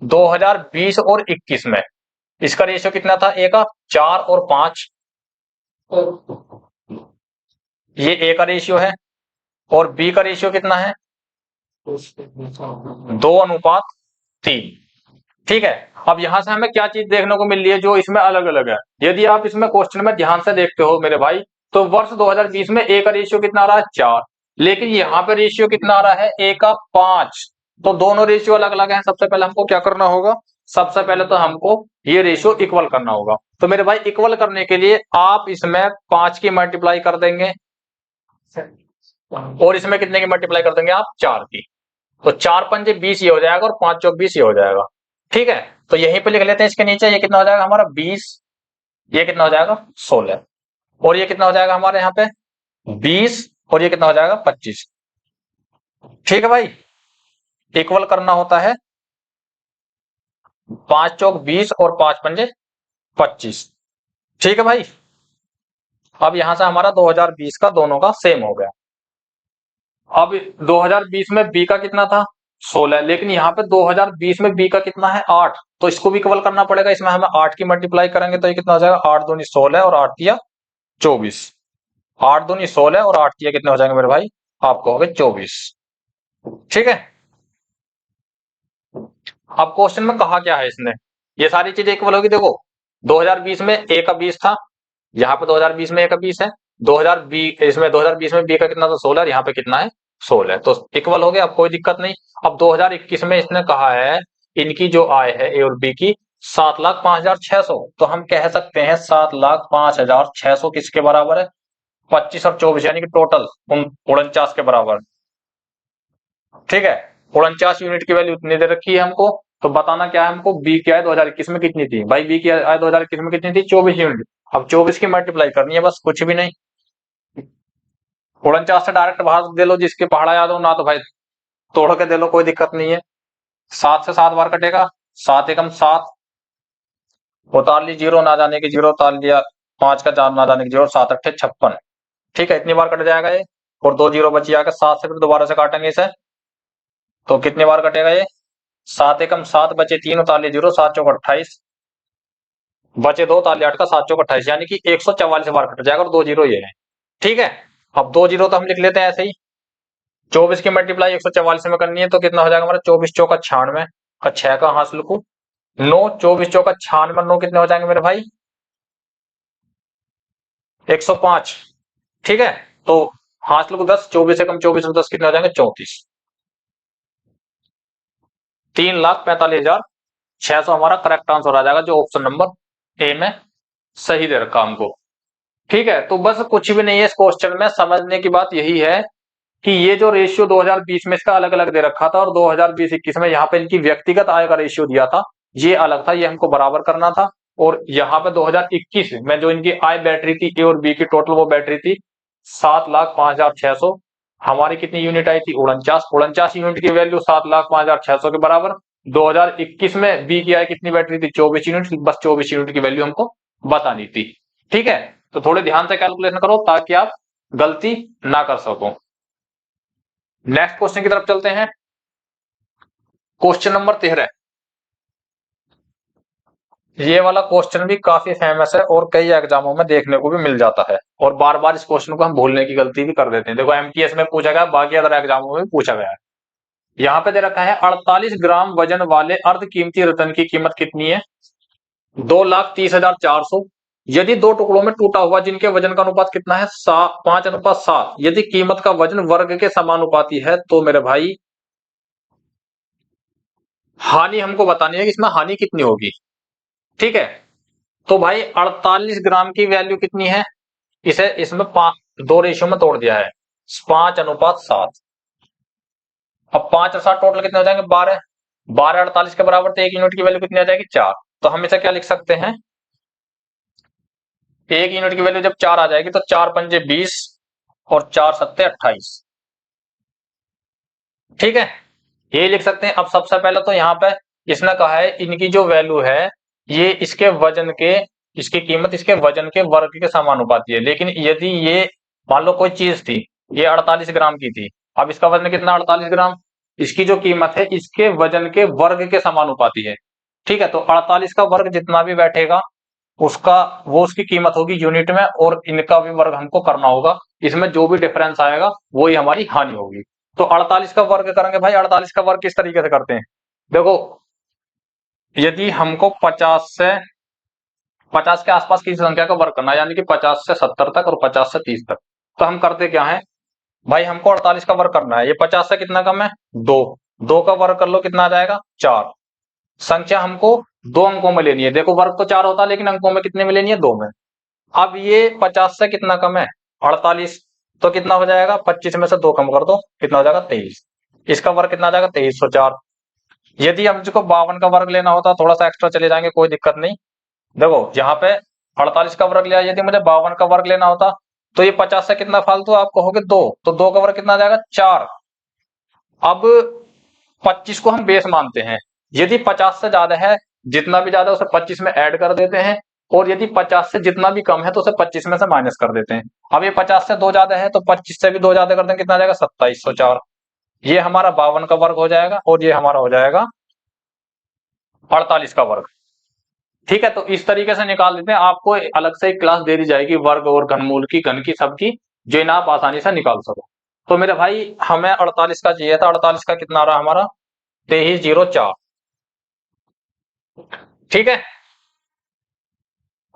S1: 2020 और 21 में इसका रेशियो कितना था, ए का 4 और 5, ये ए का रेशियो है, और बी का रेशियो कितना है, 2:3। ठीक है, अब यहां से हमें क्या चीज देखने को मिल रही है जो इसमें अलग अलग है। यदि आप इसमें क्वेश्चन में ध्यान से देखते हो मेरे भाई, तो वर्ष 2020 में ए का रेशियो कितना आ रहा है, 4, लेकिन यहाँ पे रेशियो कितना आ रहा है, ए का 5। तो दोनों रेशियो अलग अलग हैं। सबसे पहले हमको क्या करना होगा, सबसे पहले तो हमको ये रेशियो इक्वल करना होगा। तो मेरे भाई इक्वल करने के लिए आप इसमें 5 की मल्टीप्लाई कर देंगे, और इसमें कितने की मल्टीप्लाई कर देंगे आप, 4 की। तो 4×5 20 ये हो जाएगा, और 5 चौक 20 ये हो जाएगा। ठीक है, तो यहीं पे लिख लेते हैं इसके नीचे, ये कितना हो जाएगा हमारा 20, ये कितना हो जाएगा 16, और ये कितना हो जाएगा हमारे यहाँ पे 20, और ये कितना हो जाएगा 25। ठीक है भाई, इक्वल करना होता है 5 चौक 20 और 5×5 25। ठीक है भाई, अब यहां से हमारा 2020 का दोनों का सेम हो गया। अब 2020 में बी का कितना था, 16, लेकिन यहाँ पे 2020 में बी का कितना है, 8, तो इसको भी इक्वल करना पड़ेगा। इसमें हमें 8 की मल्टीप्लाई करेंगे तो ये कितना हो जाएगा, 8 दूनी 16 और 8 तिया 24, 8 दूनी 16 और 8 तिया कितने हो जाएंगे मेरे भाई, आपको हो गए 24। ठीक है, अब क्वेश्चन में कहा क्या है इसने, ये सारी चीजें इक्वल होगी। देखो 2020 में ए का 20 था, यहाँ पे 2020 में ए का 20 है, 2020 इसमें 2020 में बी का कितना था, 16, यहाँ पे कितना है 16, तो इक्वल हो गया, अब कोई दिक्कत नहीं। अब 2021 में इसने कहा है इनकी जो आय है ए और बी की 7,05,600, तो हम कह सकते हैं 7,05,600 किसके बराबर है, 25 और 24, यानी कि टोटल 49 के बराबर। ठीक है, 49 यूनिट की वैल्यू इतनी दे रखी है हमको, तो बताना क्या है हमको, बी की आय 2021 में कितनी थी, भाई बी की आय 2021 में कितनी थी, 24 यूनिट। अब 24 की मल्टीप्लाई करनी है बस, कुछ भी नहीं। 49 से डायरेक्ट भाग दे लो, जिसके पहाड़ा याद हो ना, तो भाई तोड़ के दे लो, कोई दिक्कत नहीं है। 7 से 7 बार कटेगा, 7 एकम 7, उतार ली जीरो, ना जाने की जीरो उतार लिया, 5 का 4 ना जाने की जीरो, 7 अट्ठे 56। ठीक है, इतनी बार कट जाएगा ये, और 2 जीरो बची जाएगा, 7 से फिर दोबारा से काटेंगे इसे, तो कितनी बार कटेगा ये, 7 एकम 7 बचे 3, उतार ली जीरो, 7 चौक 28, बचे 2, ताली 8 का 7 चौक 28, यानी कि 144 बार कट जाएगा और 2 जीरो ये है। ठीक है, अब 2 जीरो तो हम लिख लेते हैं ऐसे ही। 24 की मल्टीप्लाई 144 में करनी है तो कितना हो जाएगा हमारा, 24 चौका 96 का 6 का हासिल को 9, 24 चौका 96, 9 कितने हो जाएंगे मेरे भाई, 105। ठीक है, तो हासिल को 10, 24 से कम 24 और 10 कितने हो जाएंगे, 34। 3,45,600 हमारा करेक्ट आंसर आ जाएगा, जो ऑप्शन नंबर ए में सही दे रखा हमको। ठीक है, तो बस कुछ भी नहीं है इस क्वेश्चन में, समझने की बात यही है कि ये जो रेशियो 2020 में इसका अलग अलग दे रखा था और 2020-21 में यहाँ पे इनकी व्यक्तिगत आय का रेशियो दिया था, ये अलग था, ये हमको बराबर करना था। और यहाँ पे 2021 में जो इनकी आय बैठ रही थी ए और बी की टोटल, वो बैठ रही थी 7,05,600। हमारी कितनी यूनिट आई थी, 49 यूनिट की वैल्यू 7,05,600 के बराबर। 2021 में बी की आय कितनी बैठ रही थी, 24 यूनिट, बस 24 यूनिट की वैल्यू हमको बतानी थी। ठीक है, तो थोड़े ध्यान से कैलकुलेशन करो ताकि आप गलती ना कर सको। नेक्स्ट क्वेश्चन की तरफ चलते हैं। Question number 13। ये वाला क्वेश्चन भी काफी फेमस है और कई एग्जामों में देखने को भी मिल जाता है, और बार बार इस क्वेश्चन को हम भूलने की गलती भी कर देते हैं। देखो एमटीएस में पूछा गया, बाकी अदर एग्जामों में भी पूछा गया है। यहाँ पे दे रखा है 48 ग्राम वजन वाले अर्ध कीमती रत्न की कीमत कितनी है, 2,30,400। यदि दो टुकड़ों में टूटा हुआ जिनके वजन का अनुपात कितना है, 5:7। यदि कीमत का वजन वर्ग के समानुपाती है तो मेरे भाई हानि हमको बतानी है कि इसमें हानि कितनी होगी। ठीक है, तो भाई 48 ग्राम की वैल्यू कितनी है, इसे इसमें दो रेशियो में तोड़ दिया है, 5:7। अब 5 और 7 टोटल कितने हो जाएंगे, 12। 12 48 के बराबर, तो एक यूनिट की वैल्यू कितनी आ जाएगी, 4। तो हम इसे क्या लिख सकते हैं, एक यूनिट की वैल्यू जब 4 आ जाएगी तो 4 पंजे 20 और 4 सत्ते 28। ठीक है, ये लिख सकते हैं। अब सबसे पहले तो यहाँ पे इसने कहा है इनकी जो वैल्यू है ये इसके वजन के, इसकी कीमत इसके वजन के वर्ग के समानुपाती है। लेकिन यदि ये मान लो कोई चीज थी, ये 48 ग्राम की थी, अब इसका वजन कितना, 48 ग्राम, इसकी जो कीमत है इसके वजन के वर्ग के समानुपाती है। ठीक है, तो 48 का वर्ग जितना भी बैठेगा उसका, वो उसकी कीमत होगी यूनिट में, और इनका भी वर्ग हमको करना होगा। इसमें जो भी डिफरेंस आएगा वही हमारी हानि होगी। तो 48 का वर्ग करेंगे भाई। 48 का वर्ग किस तरीके से करते हैं, देखो यदि हमको 50 के आसपास की संख्या का वर्ग करना है, यानी कि 50 से 70 तक और 50 से 30 तक, तो हम करते क्या है भाई, हमको 48 का वर्ग करना है। ये 50 से कितना कम है, 2। 2 का वर्ग कर लो, कितना आ जाएगा, 4। संख्या हमको 2 अंकों में लेनी है। देखो वर्ग तो 4 होता है, लेकिन अंकों में कितने में लेनी है, 2 में। अब ये 50 से कितना कम है, 48, तो कितना हो जाएगा, 25 में से 2 कम कर दो, कितना हो जाएगा, 23। इसका वर्ग कितना आ जाएगा, 2304। यदि हमको 52 का वर्ग लेना होता, थोड़ा सा एक्स्ट्रा चले जाएंगे, कोई दिक्कत नहीं। देखो यहाँ पे 48 का वर्ग लिया, यदि मुझे 52 का वर्ग लेना होता तो ये 50 से कितना फालतू, आप कहोगे 2, तो 2 का वर्ग कितना आ जाएगा, 4। अब 25 को हम बेस मानते हैं, यदि 50 से ज्यादा है, जितना भी ज्यादा है उसे 25 में ऐड कर देते हैं, और यदि 50 से जितना भी कम है तो उसे 25 में से माइनस कर देते हैं। अब ये 50 से 2 ज्यादा है तो 25 से भी 2 ज्यादा कर दें, कितना आ जाएगा, 2704। ये हमारा 52 का वर्ग हो जाएगा, और ये हमारा हो जाएगा 48 का वर्ग। ठीक है, तो इस तरीके से निकाल देते हैं। आपको अलग से एक क्लास दे दी जाएगी वर्ग और घनमूल की, घन की, सबकी, जो इन आप आसानी से निकाल सको। तो मेरे भाई हमें 48 का चाहिए था, 48 का कितना आ रहा हमारा, 2304। ठीक है,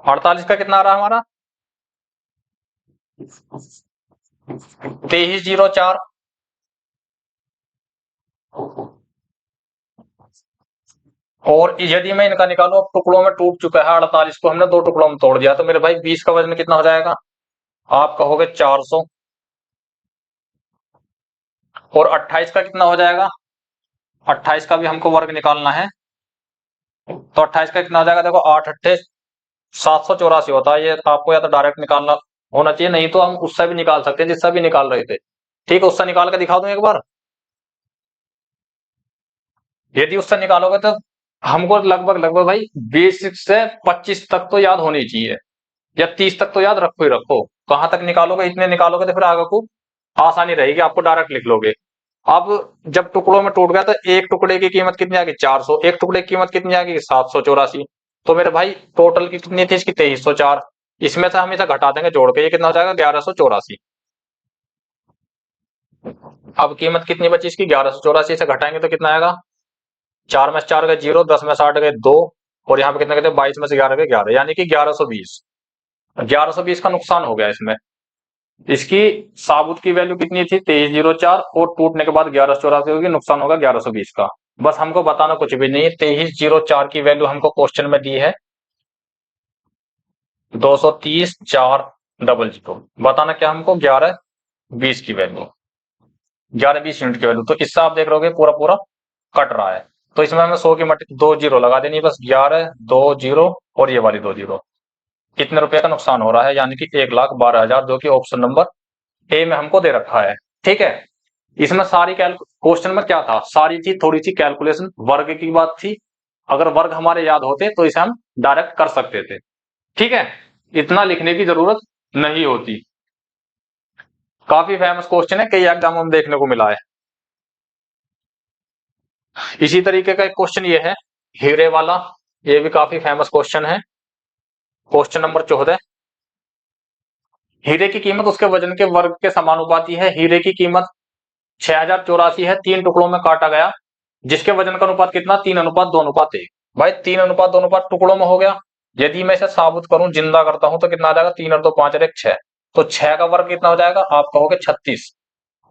S1: 48 का कितना आ रहा हमारा, 2304। और यदि मैं इनका निकालू, अब टुकड़ों में टूट चुका है, 48 को हमने 2 टुकड़ों में तोड़ दिया, तो मेरे भाई 20 का वजन कितना हो जाएगा, आप कहोगे 400। और 28 का कितना हो जाएगा, 28 का भी हमको वर्ग निकालना है, तो 28 का कितना हो जाएगा, देखो 8 अट्ठे 784 होता है। ये आपको या तो डायरेक्ट निकालना होना चाहिए, नहीं तो हम उससे भी निकाल सकते हैं, जिससे भी निकाल रहे थे। ठीक है, उससे निकाल के दिखा दूं एक बार। यदि उससे निकालोगे तो हमको लगभग लगभग भाई बेसिक से 25 तक तो याद होनी चाहिए, या 30 तक तो याद रखो ही रखो। कहां तक निकालोगे, इतने निकालोगे तो फिर आगे को आसानी रहेगी, आपको डायरेक्ट लिख लोगे। अब जब टुकड़ों में टूट गया तो एक टुकड़े की कीमत कितनी आ गई, 400। एक टुकड़े की कीमत कितनी आ गई, 784। तो मेरे भाई टोटल की कितनी थी इसकी 2304, इसमें से हम इसे घटा देंगे जोड़ के, ये कितना हो जाएगा 1184। अब कीमत कितनी बची इसकी 1184 से घटाएंगे तो कितना आएगा, 4 में से 4 गए 0, 10 में 60 गए 2, और यहाँ पे कितना कहते हैं 22 में से 11 गए 11, यानी कि 1120। 1120 का नुकसान हो गया इसमें। इसकी साबुत की वैल्यू कितनी थी 2304, और टूटने के बाद 1184 होगी, नुकसान होगा 1120 का। बस हमको बताना कुछ भी नहीं है। 2304 की वैल्यू हमको क्वेश्चन में दी है 230,400। बताना क्या हमको 1120 की वैल्यू, 1120 यूनिट की वैल्यू। तो इससे आप देख रहे हो पूरा पूरा कट रहा है, तो इसमें हमें 100 की मल्टी 2 जीरो लगा देनी, बस 11 2 जीरो और ये वाली 2 जीरो। कितने रुपए का नुकसान हो रहा है, यानी कि 1,12,000, जो कि ऑप्शन नंबर ए में हमको दे रखा है। ठीक है, इसमें सारी क्वेश्चन में क्या था, सारी चीज थोड़ी सी कैलकुलेशन वर्ग की बात थी। अगर वर्ग हमारे याद होते तो इसे हम डायरेक्ट कर सकते थे। ठीक है, इतना लिखने की जरूरत नहीं होती। काफी फेमस क्वेश्चन है, कई एग्जाम में देखने को मिला है। इसी तरीके का एक क्वेश्चन ये है हीरे वाला, ये भी काफी फेमस क्वेश्चन है। क्वेश्चन नंबर 14, हीरे की कीमत उसके वजन के वर्ग के समानुपाती है। हीरे की कीमत 6084 है, 3 टुकड़ों में काटा गया, जिसके वजन का अनुपात कितना, 3:2:1। भाई 3:2:1 टुकड़ों में हो गया। यदि मैं इसे साबुत करूं, जिंदा करता हूं, तो कितना आ जाएगा, 3 और 2 5 और 1 6। तो 6 का वर्ग कितना हो जाएगा, आप कहोगे 36।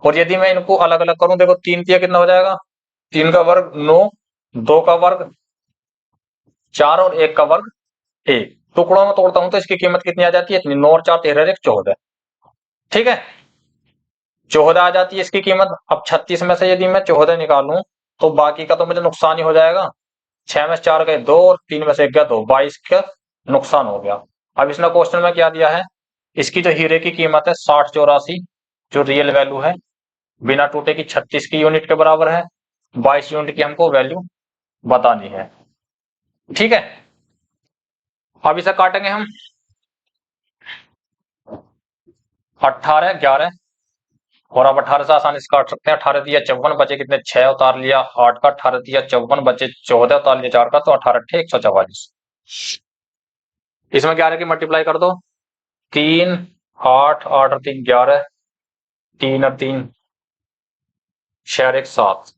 S1: और यदि मैं इनको अलग अलग करूं, देखो 3 तिया कितना हो जाएगा, 3 का वर्ग 9, 2 का वर्ग 4 और 1 का वर्ग 1। टुकड़ों में तोड़ता हूं तो इसकी कीमत कितनी आ जाती है, इतनी, 9 और 4 13 1 14। ठीक है, 14 आ जाती है इसकी कीमत। अब 36 में से यदि मैं 14 निकालूं, तो बाकी का तो मुझे नुकसान ही हो जाएगा। 6 में से 4 गए 2 और 3 में से 1 गया 2, 22 का नुकसान हो गया। अब इसने क्वेश्चन में क्या दिया है, इसकी जो हीरे की कीमत है 6084, जो रियल वैल्यू है बिना टूटे की 36 की यूनिट के बराबर है। 22 यूनिट की हमको वैल्यू बतानी है। ठीक है, अब इसे काटेंगे हम 18 11, और अब 18 से आसानी से काट सकते हैं। 18 दिया 54, बचे कितने 6, उतार लिया 8 का, 18 दिया 54, बचे 14, उतार लिया 4 का, तो 18 8 144। इसमें 11 की मल्टीप्लाई कर दो, 3 8 8 और 3 11, 3 और 3 6 और 1 7,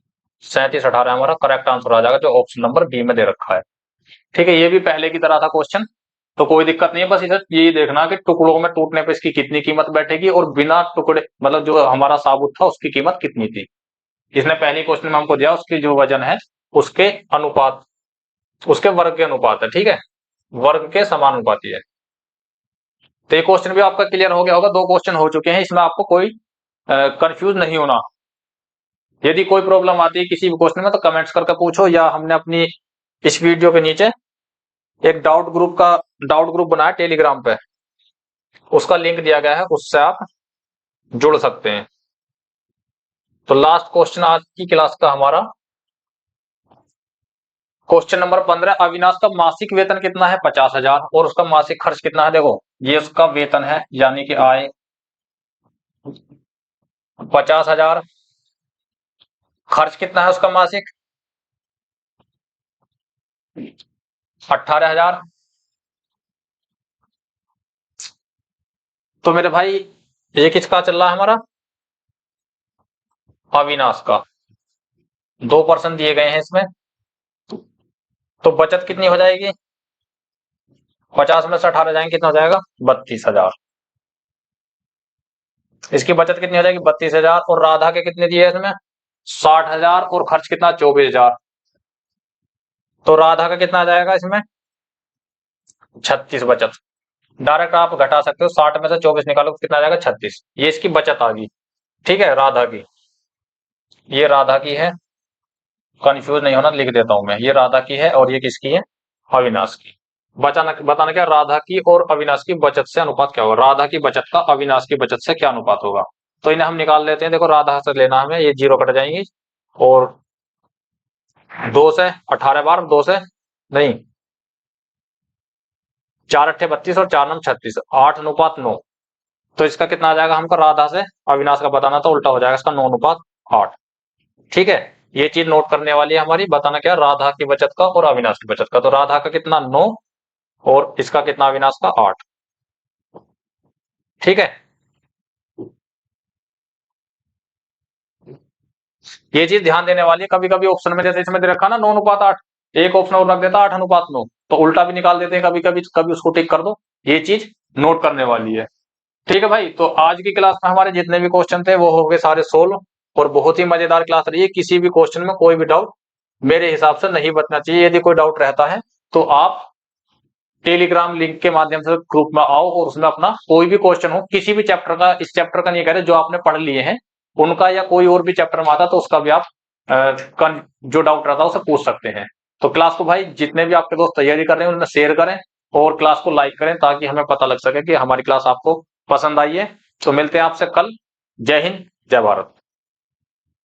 S1: 37 18 हमारा करेक्ट आंसर आ जाएगा, जो ऑप्शन नंबर बी में दे रखा है। ठीक है, ये भी पहले की तरह था क्वेश्चन, तो कोई दिक्कत नहीं है। बस इधर यही देखना कि टुकड़ों में टूटने पर इसकी कितनी कीमत बैठेगी, और बिना टुकड़े मतलब जो हमारा साबुत था उसकी कीमत कितनी थी। इसने पहली क्वेश्चन में हमको दिया उसकी जो वजन है उसके अनुपात, उसके वर्ग के अनुपात है। ठीक है, वर्ग के समानुपाती है। तो ये क्वेश्चन भी आपका क्लियर हो गया होगा, 2 क्वेश्चन हो चुके हैं, इसमें आपको कोई कंफ्यूज नहीं होना। यदि कोई प्रॉब्लम आती है किसी भी क्वेश्चन में तो कमेंट्स करके पूछो, या हमने अपनी इस वीडियो के नीचे एक डाउट ग्रुप बनाया टेलीग्राम पे, उसका लिंक दिया गया है, उससे आप जुड़ सकते हैं। तो लास्ट क्वेश्चन आज की क्लास का हमारा क्वेश्चन नंबर 15, अविनाश का मासिक वेतन कितना है 50,000, और उसका मासिक खर्च कितना है। देखो ये उसका वेतन है, यानी कि आय 50,000, खर्च कितना है उसका मासिक 18,000। तो मेरे भाई ये किसका चल रहा है हमारा, अविनाश का। 2% दिए गए हैं इसमें, तो बचत कितनी हो जाएगी, 50 में से 18 जाएंगे कितना हो जाएगा 32,000। इसकी बचत कितनी हो जाएगी 32,000, और राधा के कितने दिए इसमें 60,000, और खर्च कितना 24,000। तो राधा का कितना आ जाएगा इसमें 36 बचत। डायरेक्ट आप घटा सकते हो, 60 में से 24 निकालो कितना आ जाएगा 36। ये इसकी बचत आ गई। ठीक है, राधा की, ये राधा की है, कंफ्यूज नहीं होना, लिख देता हूं मैं, ये राधा की है और ये किसकी है, अविनाश की। बताना क्या, राधा की और अविनाश की बचत से अनुपात क्या होगा, राधा की बचत का अविनाश की बचत से क्या अनुपात होगा। तो इन्हें हम निकाल लेते हैं। देखो राधा से लेना हमें, ये जीरो कट जाएंगी, और 2 से 18 बार 2 से नहीं, 4 अट्ठे 32 और 4 9 36, 8:9। तो इसका कितना आ जाएगा हमको, राधा से अविनाश का बताना, तो उल्टा हो जाएगा इसका 9:8। ठीक है, ये चीज नोट करने वाली है हमारी। बताना क्या, राधा की बचत का और अविनाश की बचत का। तो राधा का कितना 9, और इसका कितना अविनाश का 8। ठीक है, ये चीज ध्यान देने वाली है। कभी कभी ऑप्शन में जैसे इसमें दे रखा ना 9:8, एक ऑप्शन और रख देता 8:9, तो उल्टा भी निकाल देते हैं कभी कभी, कभी उसको टिक कर दो। ये चीज नोट करने वाली है। ठीक है भाई, तो आज की क्लास में हमारे जितने भी क्वेश्चन थे वो हो गए सारे सोल्व, और बहुत ही मजेदार क्लास रही है। किसी भी क्वेश्चन में कोई भी डाउट मेरे हिसाब से नहीं बचना चाहिए। यदि कोई डाउट रहता है तो आप टेलीग्राम लिंक के माध्यम से ग्रुप में आओ, और उसमें अपना कोई भी क्वेश्चन हो किसी भी चैप्टर का, इस चैप्टर का नहीं कह रहे, जो आपने पढ़ लिए हैं उनका, या कोई और भी चैप्टर में आता तो उसका भी आप जो डाउट रहता है उसे पूछ सकते हैं। तो क्लास को भाई जितने भी आपके दोस्त तैयारी कर रहे हैं उन्हें शेयर करें, और क्लास को लाइक करें, ताकि हमें पता लग सके कि हमारी क्लास आपको पसंद आई है। तो मिलते हैं आपसे कल। जय हिंद, जय भारत।